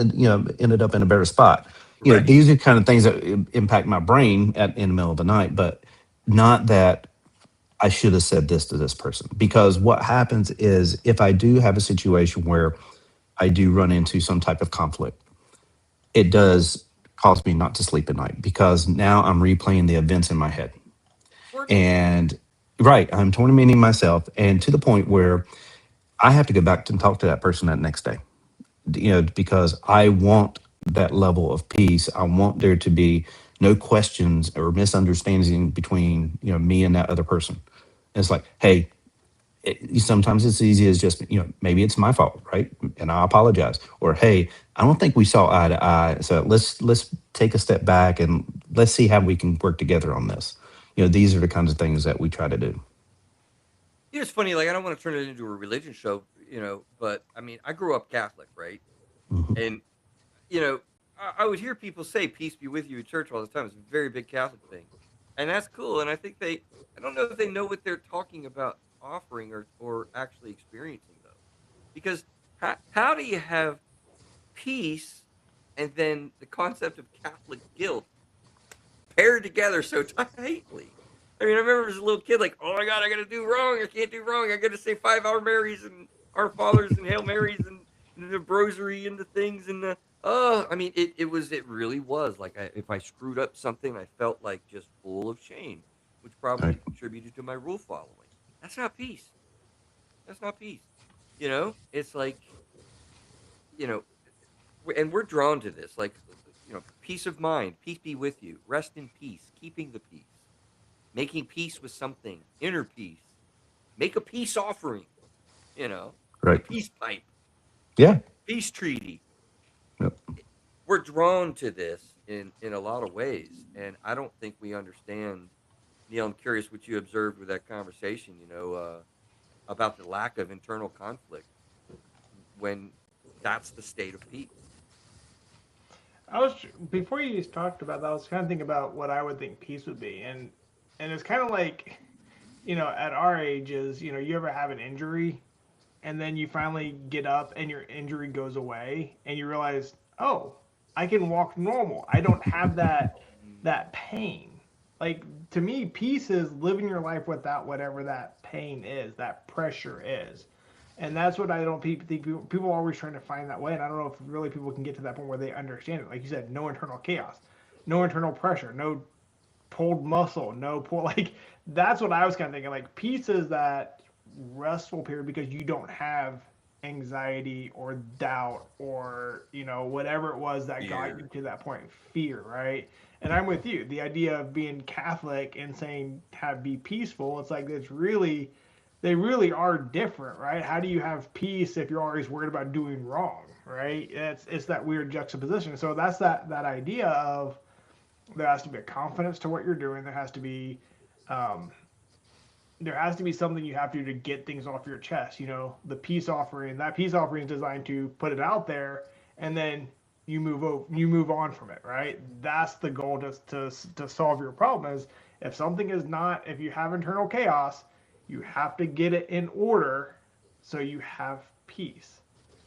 ended up in a better spot. Right. These are kind of things that impact my brain in the middle of the night, but not that I should have said this to this person. Because what happens is if I do have a situation where I do run into some type of conflict, it does cause me not to sleep at night because now I'm replaying the events in my head. Tormenting you. And right, I'm tormenting myself, and to the point where I have to go back and talk to that person that next day, because I want that level of peace. I want there to be no questions or misunderstanding between, me and that other person. It's like, hey, sometimes it's easy as just, maybe it's my fault, right? And I apologize. Or hey, I don't think we saw eye to eye, so let's take a step back and let's see how we can work together on this. These are the kinds of things that we try to do. It's funny, like I don't want to turn it into a religion show, but I mean, I grew up Catholic, right? Mhm. And you know, I would hear people say "peace be with you" at church all the time. It's a very big Catholic thing, and that's cool. And I think I don't know if they know what they're talking about offering or actually experiencing though, because how do you have peace and then the concept of Catholic guilt paired together so tightly? I mean, I remember as a little kid, like, oh my God, I got to do wrong. I can't do wrong. I got to say five Our Marys and Our Fathers and Hail Marys and the Rosary and the things and the, oh, I mean, it really was like if I screwed up something, I felt like just full of shame, which Right. probably contributed to my rule following. That's not peace. That's not peace. It's like, you know, and we're drawn to this, like, peace of mind, peace be with you, rest in peace, keeping the peace, making peace with something, inner peace, make a peace offering, the Right. peace pipe, Yeah. peace treaty. Yep. We're drawn to this in a lot of ways, and I don't think we understand. Neil, I'm curious what you observed with that conversation. About the lack of internal conflict when that's the state of peace. I was before you just talked about that. I was kind of thinking about what I would think peace would be, and it's kind of like, at our ages, you ever have an injury, and then you finally get up and your injury goes away, and you realize, oh, I can walk normal. I don't have that pain. Like to me, peace is living your life without whatever that pain is, that pressure is. And that's what I don't think people are always trying to find that way. And I don't know if really people can get to that point where they understand it. Like you said, no internal chaos, no internal pressure, no pulled muscle, no pull. Like that's what I was kind of thinking. Like peace is that restful period because you don't have anxiety or doubt or whatever it was that got Fear. you to that point, fear, right? And I'm with you. The idea of being Catholic and saying have be peaceful, it's like it's really they really are different, right? How do you have peace if you're always worried about doing wrong, right? It's that weird juxtaposition. So that's that idea of there has to be a confidence to what you're doing. Um, there has to be something you have to do to get things off your chest. The peace offering. That peace offering is designed to put it out there, and then you move on from it. Right. That's the goal to solve your problem. Is if something is not if you have internal chaos, you have to get it in order so you have peace.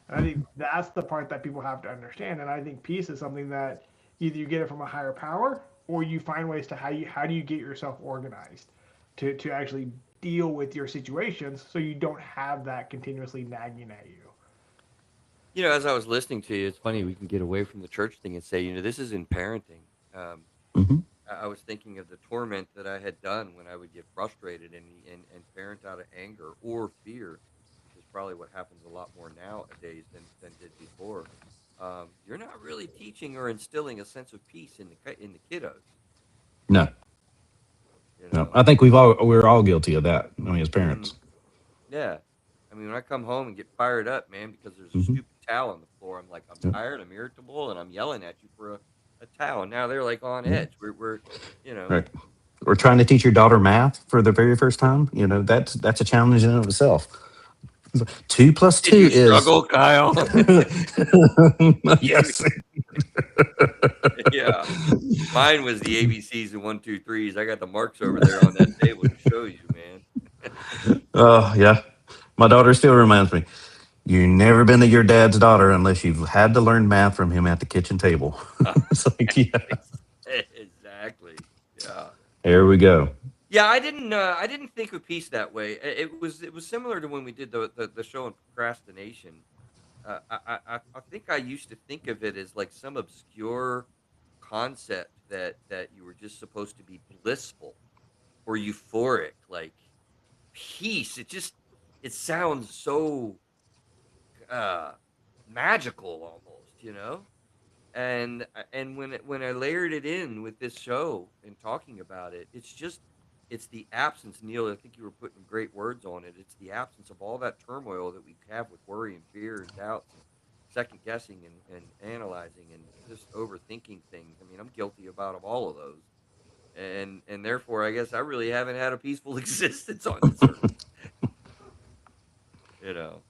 And I think that's the part that people have to understand. And I think peace is something that either you get it from a higher power or you find ways to how do you get yourself organized to actually deal with your situations so you don't have that continuously nagging at you. As I was listening to you, it's funny we can get away from the church thing and say, this is in parenting. Um, Hmm. I was thinking of the torment that I had done when I would get frustrated and parent out of anger or fear, which is probably what happens a lot more nowadays than did before. You're not really teaching or instilling a sense of peace in the kiddos. No, You no. know. I think we're all guilty of that. I mean, as hmm parents. Yeah. I mean, when I come home and get fired up, man, because there's a Hmm. stupid towel on the floor, I'm like, I'm Yep. tired, I'm irritable, and I'm yelling at you for a towel. Now they're like on Yeah. edge. We're you know, Right. Or trying to teach your daughter math for the very first time. That's a challenge in and of itself. Two plus did two you is struggle, Kyle? yes. Yeah. Mine was the ABCs and one, two, threes. I got the marks over there on that table to show you, man. Oh yeah. My daughter still reminds me. You've never been to your dad's daughter unless you've had to learn math from him at the kitchen table. It's like, yeah, Exactly. Yeah. there we go. Yeah, I didn't think of peace that way. It was similar to when we did the show on procrastination. I think I used to think of it as like some obscure concept that you were just supposed to be blissful or euphoric, like peace. It sounds so uh magical almost. And when I layered it in with this show and talking about it, it's the absence, Neil. I think you were putting great words on it. It's the absence of all that turmoil that we have with worry and fear and doubts and second guessing and analyzing and just overthinking things. I mean, I'm guilty about of all of those, and therefore, I guess I really haven't had a peaceful existence on this earth. You know.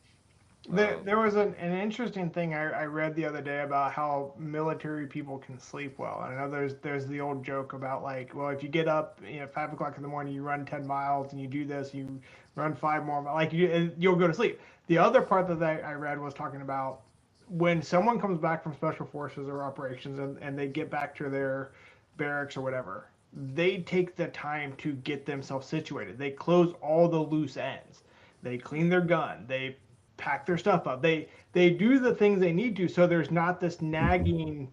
There was an interesting thing I read the other day about how military people can sleep well. And I know there's the old joke about like, well, if you get up 5 o'clock in the morning, you run 10 miles, and you do this, you run five more, like you'll go to sleep. The other part that I read was talking about when someone comes back from special forces or operations and they get back to their barracks or whatever, they take the time to get themselves situated. They close all the loose ends. They clean their gun. They pack their stuff up. They do the things they need to, so there's not this nagging.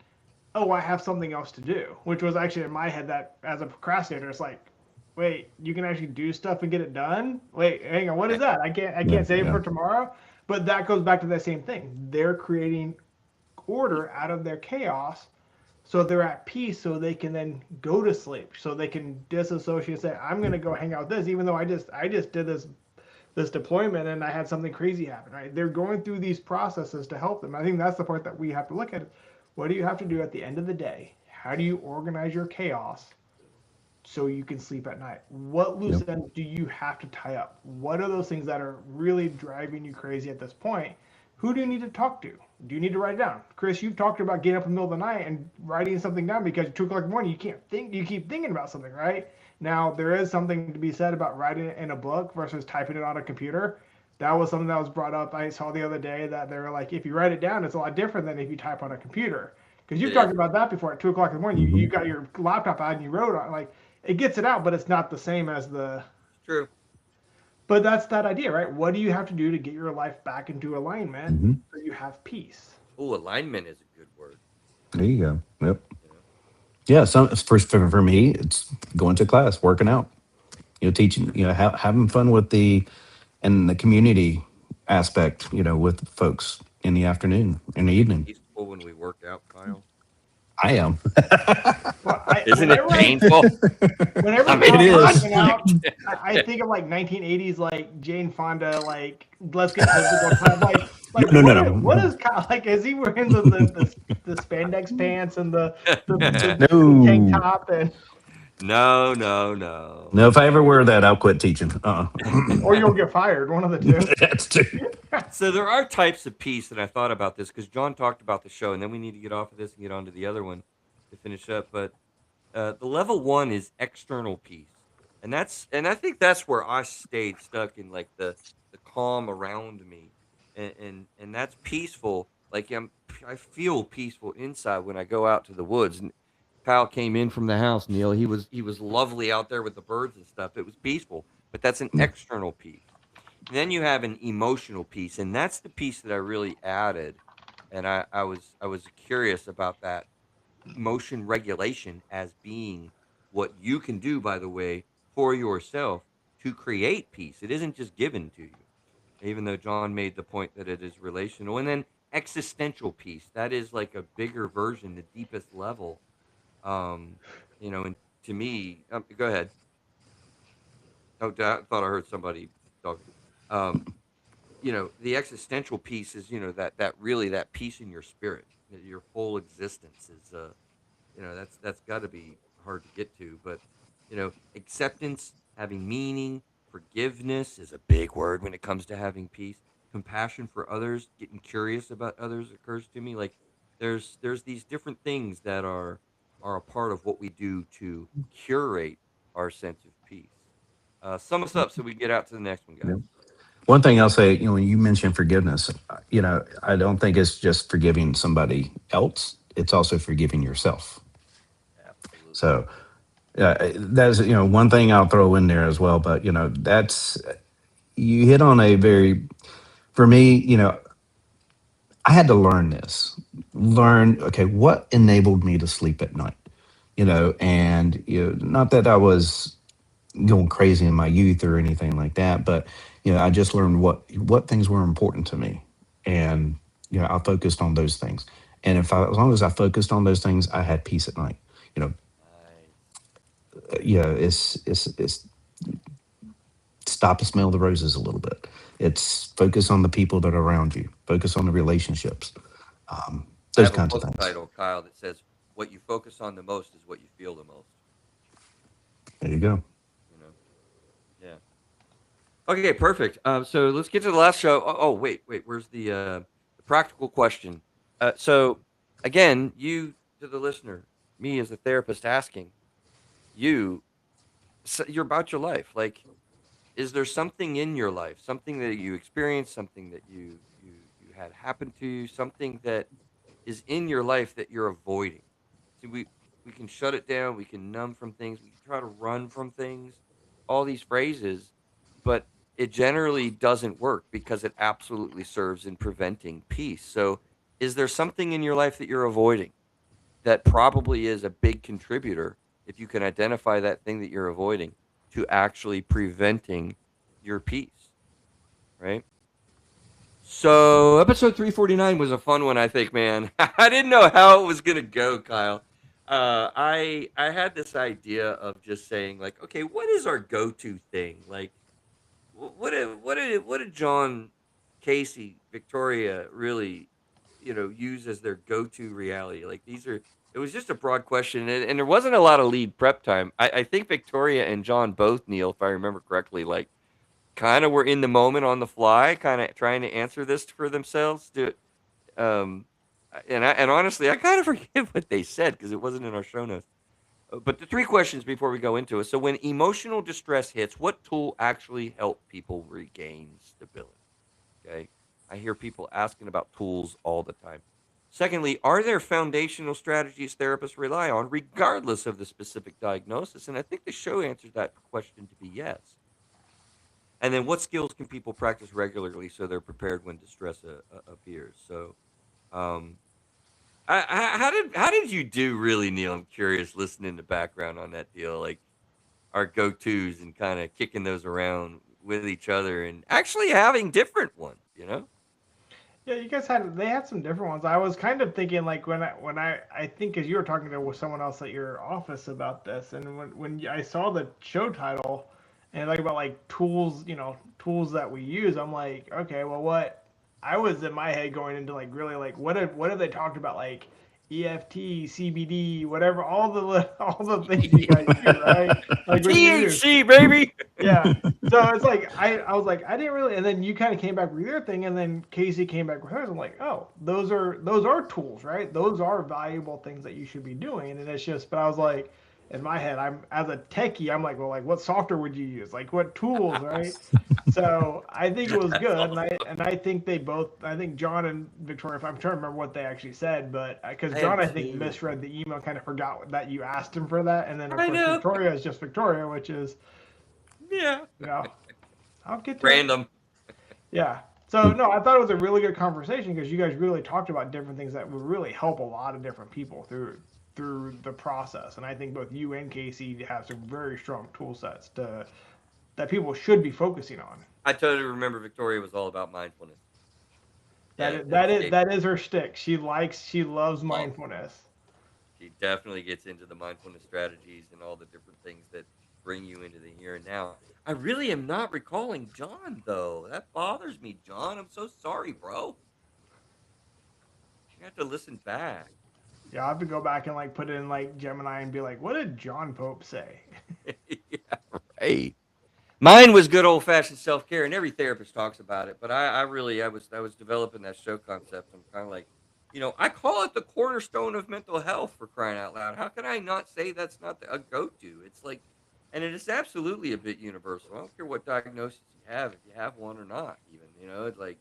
Oh, I have something else to do, which was actually in my head that as a procrastinator, it's like, wait, you can actually do stuff and get it done. Wait, hang on, what is that? I Yeah, can't save it yeah. for tomorrow. But that goes back to that same thing. They're creating order out of their chaos so they're at peace so they can then go to sleep so they can disassociate and say I'm going to go hang out with this even though I just did this deployment and I had something crazy happen, right? They're going through these processes to help them. I think that's the part that we have to look at. What do you have to do at the end of the day? How do you organize your chaos so you can sleep at night? What loose Yep. ends do you have to tie up? What are those things that are really driving you crazy at this point? Who do you need to talk to? Do you need to write it down? Chris, you've talked about getting up in the middle of the night and writing something down because at 2 o'clock in the morning you can't think, you keep thinking about something, right? Now there is something to be said about writing it in a book versus typing it on a computer. That was something that was brought up. I saw the other day that they were like, if you write it down, it's a lot different than if you type on a computer Because you've It talked is. about that before at 2 o'clock in the morning. You got your laptop out and you wrote on like it gets it out, but it's not the same as the. It's true. But that's that idea, right? What do you have to do to get your life back into alignment Hmm. so you have peace? Oh, alignment is a good word. There you go. Yep. You know? Yeah. So for me, it's going to class, working out, teaching, having fun with the community aspect, with folks in the afternoon, in the evening. Peaceful when we work out, Kyle. I am. Well, Isn't it painful? whenever I you mean, It talk about is. working out, I think of like 1980s, like Jane Fonda, like let's get physical time. Like No, no, what no. is Kyle like? Is he wearing the spandex pants and the tank No. top and No, no, no. No, if I ever wear that, I'll quit teaching. or you'll get fired? One of the two. That's too. So there are types of peace, and I thought about this because John talked about the show, and then we need to get off of this and get on to the other one to finish up. But the level one is external peace, and I think that's where I stayed stuck in like the calm around me, and that's peaceful. Like I feel peaceful inside when I go out to the woods. And Kyle came in from the house, Neil. He was lovely out there with the birds and stuff. It was peaceful, but that's an external peace. And then you have an emotional piece, and that's the piece that I really added. And I was curious about that motion regulation as being what you can do, by the way, for yourself to create peace. It isn't just given to you, even though John made the point that it is relational. And then existential peace, that is like a bigger version, the deepest level. Um, and to me, go ahead. Oh, I thought I heard somebody talking. Um, the existential piece is that really that peace in your spirit, that your whole existence is that's got to be hard to get to. But acceptance, having meaning, forgiveness is a big word when it comes to having peace. Compassion for others, getting curious about others occurs to me. Like there's these different things that are a part of what we do to curate our sense of peace. Sum us up so we can get out to the next one, guys. One thing I'll say, when you mention forgiveness, I don't think it's just forgiving somebody else. It's also forgiving yourself. Absolutely. So that's one thing I'll throw in there as well. But that's you hit on a very for me. I had to learn this. Learn, okay, what enabled me to sleep at night. And not that I was going crazy in my youth or anything like that, but I just learned what things were important to me, and I focused on those things. And as long as I focused on those things, I had peace at night. You know, Nice. it's stop and smell the roses a little bit. It's focus on the people that are around you. Focus on the relationships. Um, I those have a kinds of book things. title, Kyle, that says what you focus on the most is what you feel the most. There you go. You know? Yeah. Okay, perfect. So let's get to the last show. Oh, wait. Where's the practical question? So again, you to the listener, me as a therapist asking you, you're about your life. Like, is there something in your life, something that you experienced, something that you had happen to you, something that is in your life that you're avoiding? See, we can shut it down, we can numb from things, we can try to run from things, all these phrases, but it generally doesn't work because it absolutely serves in preventing peace. So, is there something in your life that you're avoiding that probably is a big contributor if you can identify that thing that you're avoiding to actually preventing your peace, right? So episode 349 was a fun one, I think, man. I didn't know how it was gonna go, Kyle. I had this idea of just saying like, okay, what is our go-to thing? Like, what did John, Casey, Victoria really, use as their go-to reality? Like these are. It was just a broad question, and there wasn't a lot of lead prep time. I think Victoria and John both, Neil, if I remember correctly, like kind of were in the moment on the fly, kind of trying to answer this for themselves. Um, and honestly, I kind of forget what they said because it wasn't in our show notes. But the three questions before we go into it. So, when emotional distress hits, what tool actually help people regain stability? Okay, I hear people asking about tools all the time. Secondly, are there foundational strategies therapists rely on regardless of the specific diagnosis? And I think the show answers that question to be yes. And then what skills can people practice regularly so they're prepared when distress appears? So, um, how did you do really, Neil? I'm curious listening to background on that deal, like our go-tos and kind of kicking those around with each other and actually having different ones, you know? Yeah, you guys had some different ones. I was kind of thinking like when I think as you were talking to someone else at your office about this, and when I saw the show title and like about like tools, tools that we use, I'm like, okay, well, what I was in my head going into like really like what have they talked about like EFT, CBD, whatever, all the all the things you guys do, right? Like when you do. THC, baby. Yeah. So it's like I was like I didn't really, and then you kind of came back with your thing, and then Casey came back with hers. I'm like, oh, those are tools, right? Those are valuable things that you should be doing, and it's just. But I was like, in my head, I'm as a techie, I'm like, well, like what software would you use? Like what tools, right? So I think it was That's good, awesome. and I think they both. I think John and Victoria. If I'm trying to remember what they actually said, but because I am John, I think too. misread the email, kind of forgot that you asked him for that, and then of I course know. Victoria is just Victoria, which is Yeah. you know I'll get to it. Random. Yeah. So no, I thought it was a really good conversation because you guys really talked about different things that would really help a lot of different people through the process. And I think both you and Casey have some very strong tool sets to that people should be focusing on. I totally remember Victoria was all about mindfulness. That Yeah, is, and that is that is her stick. She loves oh, mindfulness. she definitely gets into the mindfulness strategies and all the different things that bring you into the here and now. I really am not recalling John though. That bothers me, John. I'm so sorry, bro. You have to listen back. Yeah, I have to go back and like put it in like Gemini and be like, what did John Pope say? Yeah, right. Mine was good old fashioned self care, and every therapist talks about it. But I was developing that show concept. I'm kind of like, I call it the cornerstone of mental health for crying out loud. How can I not say that's not a go to? It's like, and it is absolutely a bit universal. I don't care what diagnosis you have, if you have one or not. Even it's like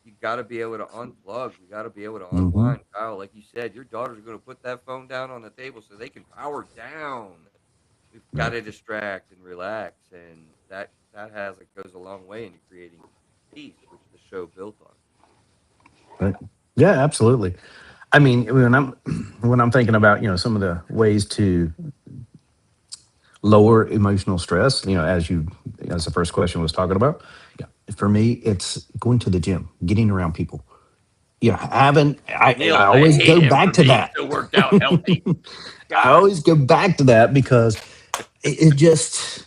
you got to be able to unplug. You got to be able to Hmm. unwind. Kyle, like you said, your daughters are going to put that phone down on the table so they can power down. We've got Right. to distract and relax, and that has it goes a long way into creating peace, which the show built on. Right. Yeah, absolutely. I mean, when I'm thinking about some of the ways to lower emotional stress, as the first question was talking about, yeah, for me, it's going to the gym, getting around people. Having I Neil, I always hate go him for back to being that. so worked out and healthy. I God, always go back to that because it just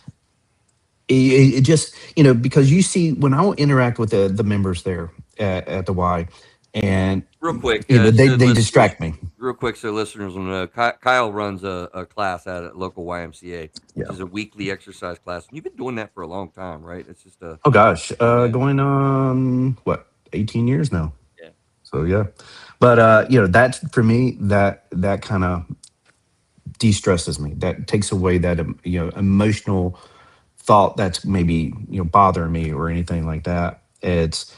it just because you see when I interact with the members there at the Y, and real quick, they distract me. so listeners will know, Kyle runs a class at a local YMCA, which Yeah. is a weekly exercise class. And you've been doing that for a long time, right? It's just a Oh gosh, yeah, going on what 18 years now. yeah. So yeah, but that's for me that kind of de-stresses me. That takes away that emotional thought that's maybe bothering me or anything like that. It's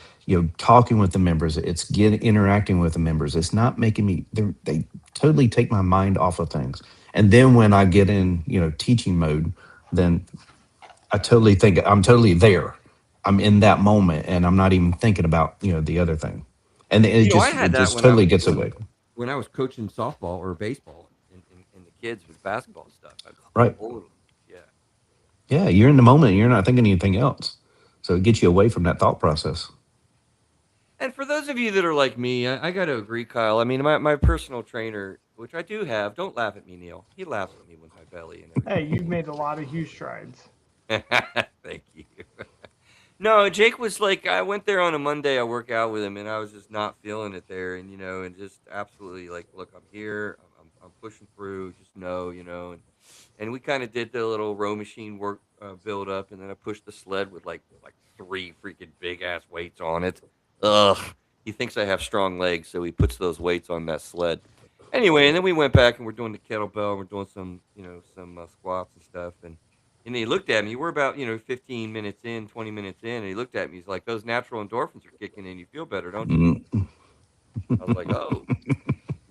talking with the members. It's interacting with the members. It's not making me. They totally take my mind off of things. And then when I get in teaching mode, then I totally think I'm totally there. I'm in that moment, and I'm not even thinking about the other thing. And I had it that just totally gets away. when I was coaching softball or baseball, and the kids with basketball stuff. I Right. totally, yeah. Yeah, you're in the moment. You're not thinking anything else. So it gets you away from that thought process. And for those of you that are like me, I got to agree, Kyle. I mean, my personal trainer, which I do have, don't laugh at me, Neil. He laughs at me with my belly and Hey, everything. you've made a lot of huge strides. Thank you. No, Jake was like, I went there on a Monday. I work out with him, and I was just not feeling it there, and and just absolutely like, look, I'm here. I'm pushing through. Just know, and we kind of did the little row machine work build up, and then I pushed the sled with like three freaking big ass weights on it. Ugh. He thinks I have strong legs, so he puts those weights on that sled. Anyway, and then we went back and we're doing the kettlebell. We're doing some, some squats and stuff, and he looked at me. We're about 15 minutes in, 20 minutes in, and he looked at me. He's like, "Those natural endorphins are kicking in. You feel better, don't you?" Mm. I was like, "Oh."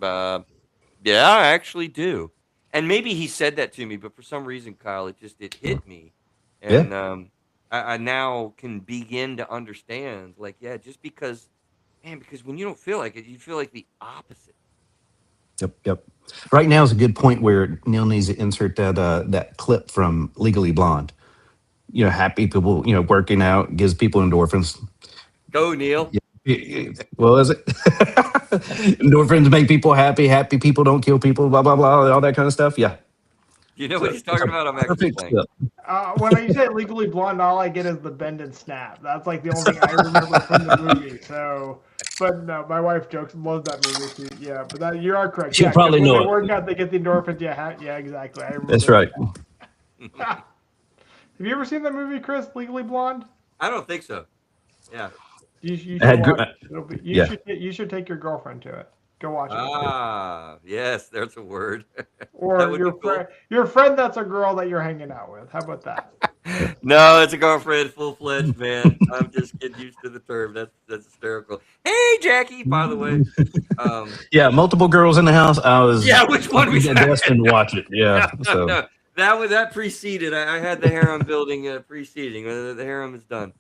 Uh, yeah, I actually do. And maybe he said that to me, but for some reason, Kyle, it hit me, Yeah. and I now can begin to understand. Like, yeah, just because, man, because when you don't feel like it, you feel like the opposite. Yep. Yep. Right now is a good point where Neil needs to insert that clip from Legally Blonde. Happy people, working out gives people endorphins. Go, Neil. Well, is it? Endorphins make people happy. Happy people don't kill people. Blah blah blah. All that kind of stuff. Yeah. You know what So he's it's talking a about? I'm actually perfect playing. clip. When you say Legally Blonde, all I get is the bend and snap. That's like the only thing I remember from the movie. So, but no, my wife jokes, loves that movie. Yeah, but you are correct. She'll Yeah, because probably when they know it. work out, they get the endorphins. Yeah, yeah, exactly. I That's remember right. that. Have you ever seen that movie, Chris? Legally Blonde? I don't think so. Yeah. You I should had, watch it. It'll be yeah. you should take your girlfriend to it. Go watch it with her. Ah, yes, there's a word. That Or would be cool. your friend that's a girl that you're hanging out with. How about that? No, it's a girlfriend, full fledged man. I'm just getting used to the term. That's hysterical. Hey, Jackie. By the way, um, Yeah, multiple girls in the house. I was yeah, which one was that? destined to watch it. No, Yeah. So no, that preceded. I had the harem building preceding. The harem is done.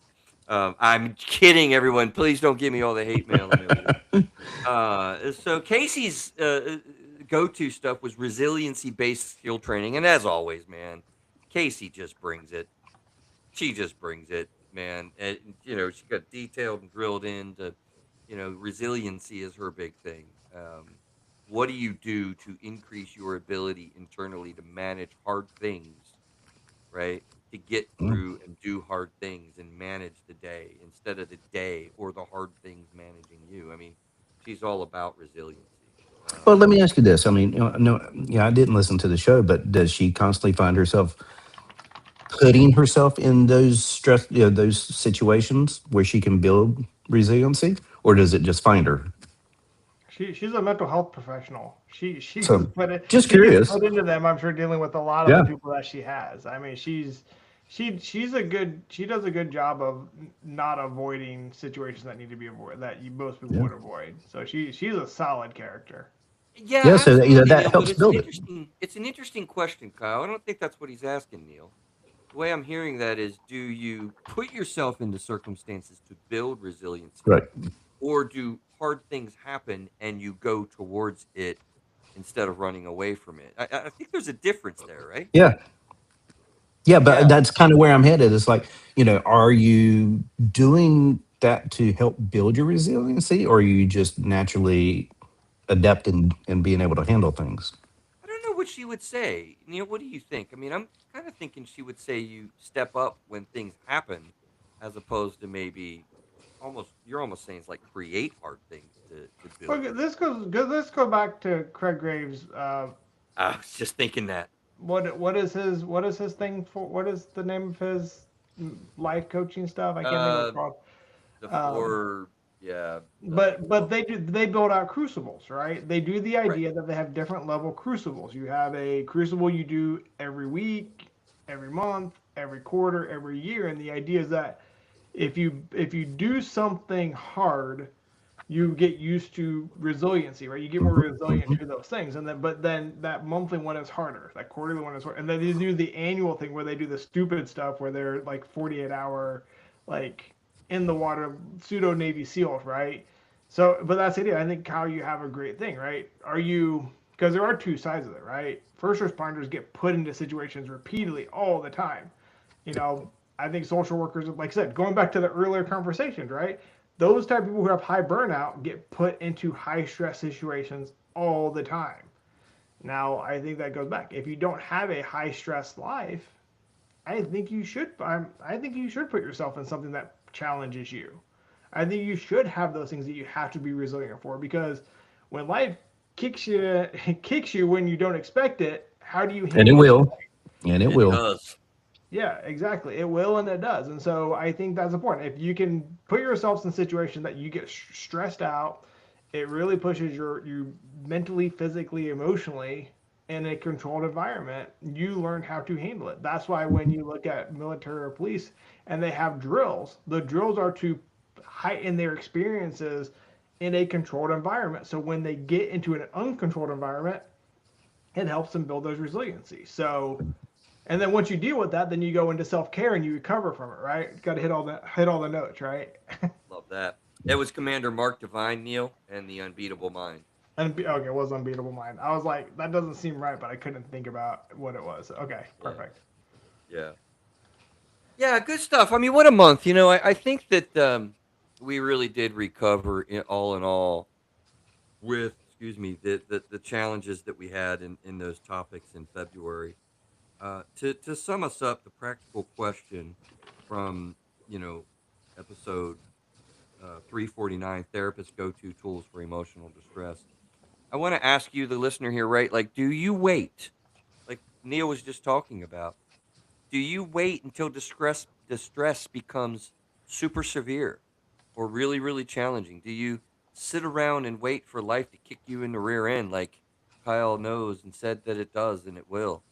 I'm kidding, everyone. Please don't give me all the hate mail, Amelia. So Casey's go-to stuff was resiliency-based skill training, and as always, man, Casey just brings it. She just brings it, man. And she got detailed and drilled into, resiliency is her big thing. What do you do to increase your ability internally to manage hard things, right? To get through and do hard things and manage the day instead of the day or the hard things managing you. I mean, she's all about resiliency. well, Um, let me ask you this. I mean, no, yeah, I didn't listen to the show, but does she constantly find herself putting herself in those stress, those situations where she can build resiliency, or does it just find her? She's a mental health professional. So, just she gets curious. put into them. I'm sure dealing with a lot of the Yeah. people that she has. I mean, she does a good job of not avoiding situations that need to be avoided that most people Yeah. would avoid. So she's a solid character. yeah, Yeah. So absolutely, that Neil. But helps build it. it's an interesting question, Kyle. I don't think that's what he's asking, Neil. The way I'm hearing that is, do you put yourself into circumstances to build resiliency, Right. or do hard things happen and you go towards it instead of running away from it? I think there's a difference there, right? Yeah. Yeah, but Yeah. that's kind of where I'm headed. It's like, are you doing that to help build your resiliency, or are you just naturally adapting and being able to handle things? I don't know what she would say. Neil, what do you think? I mean, I'm kind of thinking she would say you step up when things happen, as opposed to maybe you're almost saying it's like create hard things to build Okay, your let's go back to Craig Graves. I was just thinking that. What is his thing for? What is the name of his life coaching stuff? I can't think of what Uh it's called. the Um, four yeah, but they build out crucibles, right? They do the right. idea that they have different level crucibles. You have a crucible you do every week, every month, every quarter, every year, and the idea is that if you do something hard, you get used to resiliency, right? You get more resilient to those things, and then that monthly one is harder, that quarterly one is harder, and then they do the annual thing where they do the stupid stuff where they're like 48-hour, like in the water pseudo Navy SEALs, right? So, but that's the idea. I think Kyle, you have a great thing, right? Are you because there are two sides of it, right? First responders get put into situations repeatedly all the time. You know, I think social workers, like I said, going back to the earlier conversations, right? Those type of people who have high burnout get put into high stress situations all the time. Now, I think that goes back. If you don't have a high stress life, I think you should put yourself in something that challenges you. I think you should have those things that you have to be resilient for because when life kicks you kicks you when you don't expect it, how do you And it handle it? will. And it It will. does. Yeah, exactly. It will and it does. And so I think that's important. If you can put yourselves in situations that you get stressed out, it really pushes you mentally, physically, emotionally in a controlled environment. You learn how to handle it. That's why when you look at military or police and they have drills, the drills are to heighten their experiences in a controlled environment. So when they get into an uncontrolled environment, it helps them build those resiliency. So, and then once you deal with that, then you go into self care and you recover from it, right? Got to hit all the notes, right? Love that. It was Commander Mark Devine, Neil, and the Unbeatable Mind. Okay, it was Unbeatable Mind. I was like, that doesn't seem right, but I couldn't think about what it was. Okay, perfect. Yeah. Yeah, good stuff. I mean, what a month. I think that we really did recover in all with, excuse me, the challenges that we had in those topics in February. To sum us up, the practical question from, you know, episode 349, Therapist Go-To Tools for Emotional Distress. I want to ask you, the listener here, right? Like, do you wait? Like Neil was just talking about. Do you wait until distress becomes super severe or really, really challenging? Do you sit around and wait for life to kick you in the rear end like Kyle knows and said that it does and it will?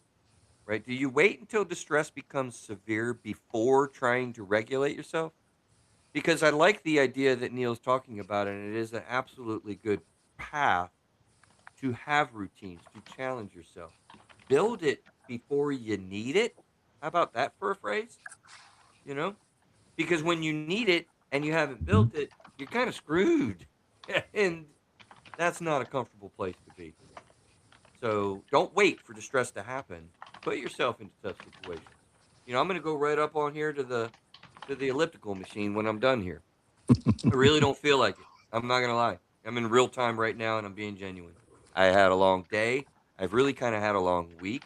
Right? Do you wait until distress becomes severe before trying to regulate yourself? Because I like the idea that Neil's talking about, and it is an absolutely good path to have routines, to challenge yourself. Build it before you need it. How about that for a phrase? You know, because when you need it and you haven't built it, you're kind of screwed. And that's not a comfortable place to be. So don't wait for distress to happen. Put yourself into tough situations. I'm going to go right up on here to the elliptical machine when I'm done here. I really don't feel like it. I'm not gonna lie. I'm in real time right now, and I'm being genuine. I had a long day. I've really kind of had a long week.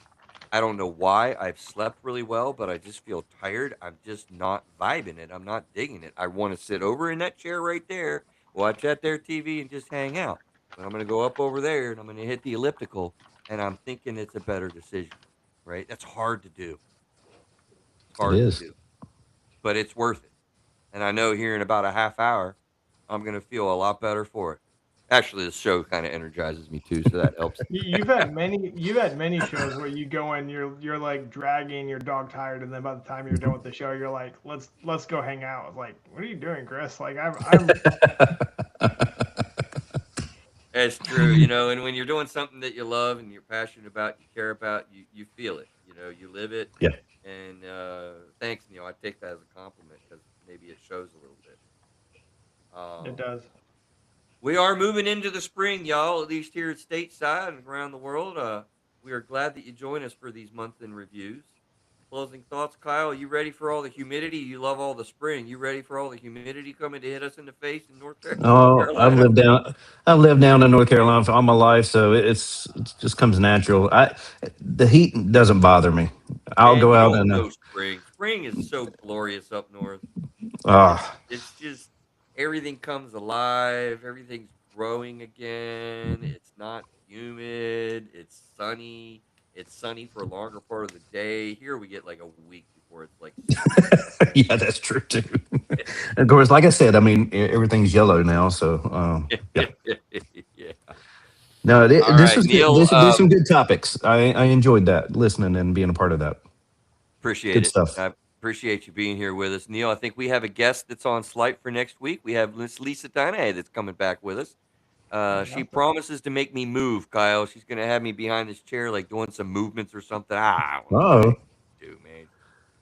I don't know why. I've slept really well, but I just feel tired. I'm just not vibing it. I'm not digging it. I want to sit over in that chair right there, watch that there TV, and just hang out. But I'm gonna go up over there, and I'm gonna hit the elliptical, and I'm thinking it's a better decision. Right? That's hard to do. It's It hard to is. do, but it's worth it. And I know here in about a half hour, I'm gonna feel a lot better for it. Actually, this show kind of energizes me too, so that helps. You've had many shows where you go in, you're like dragging your dog tired, and then by the time you're done with the show, you're like, let's go hang out. Like, what are you doing, Chris? Like, I'm It's true, and when you're doing something that you love and you're passionate about, you care about, you feel it. You live it. Yeah, And thanks, Neil. I take that as a compliment because maybe it shows a little bit. It Um, does. we are moving into the spring, y'all. At least here at stateside and around the world. We are glad that you join us for these month in reviews. Closing thoughts, Kyle. You ready for all the humidity? You love all the spring. You ready for all the humidity coming to hit us in the face in North oh, Carolina? I've lived down in North Carolina for all my life, so it just comes natural. The heat doesn't bother me. I'll Man, go you out don't and know spring. Spring is so glorious up north. uh, It's just everything comes alive. Everything's growing again. It's not humid. It's sunny. It's sunny for a longer part of the day. Here we get like a week before it's like super yeah, that's true too. Of course, like I said, I mean everything's yellow now, so yeah. sunny. Yeah. No, All this right, was good. Neil. These some good topics. I enjoyed that listening and being a part of that. Appreciate Good it. stuff. I appreciate you being here with us, Neil. I think we have a guest that's on Slight for next week. We have Miss Lisa Danae that's coming back with us. She Fantastic. promises to make me move, Kyle. She's gonna have me behind this chair, like doing some movements or something. I don't know what Oh, to do, man.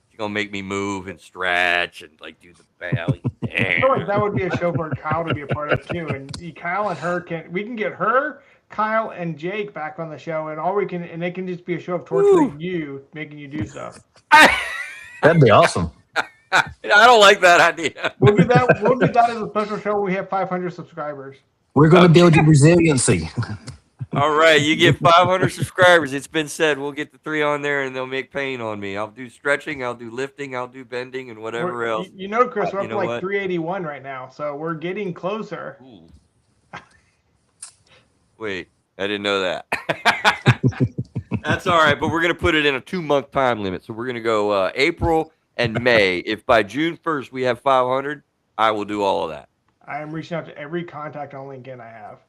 She's gonna make me move and stretch and like do the belly. I feel like that would be a show for Kyle to be a part of too. And Kyle and her we can get her, Kyle, and Jake back on the show, and it can just be a show of Woo. torturing you, making you do stuff. that'd be awesome. I don't like that idea. We'll do that. We'll do that as a special show when we have 500 subscribers. We're going to Okay. build your resiliency. All right, you get 500 subscribers. It's been said. We'll get the three on there, and they'll make pain on me. I'll do stretching, I'll do lifting, I'll do bending, and whatever else. Chris, we're You up to know like what? 381 right now, so we're getting closer. Ooh. Wait, I didn't know that. That's all right, but we're gonna put it in a 2-month time limit. So we're gonna go April and May. If by June 1st we have 500, I will do all of that. I am reaching out to every contact on LinkedIn I have.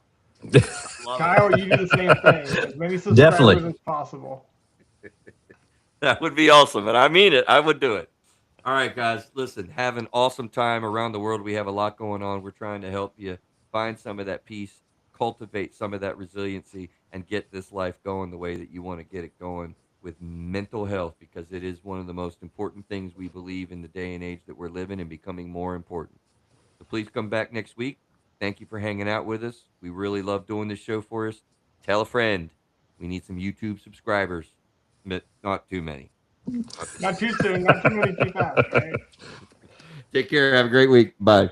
Love Kyle, you do the same thing. As many subscribers Definitely. as possible. it. That would be awesome, and I mean it. I would do it. All right, guys, listen. Have an awesome time around the world. We have a lot going on. We're trying to help you find some of that peace, cultivate some of that resiliency, and get this life going the way that you want to get it going with mental health, because it is one of the most important things we believe in the day and age that we're living and becoming more important. So please come back next week. Thank you for hanging out with us. We really love doing this show for us. Tell a friend. We need some YouTube subscribers, but not too many. Not too soon, not too many too fast, right? Take care. Have a great week. Bye.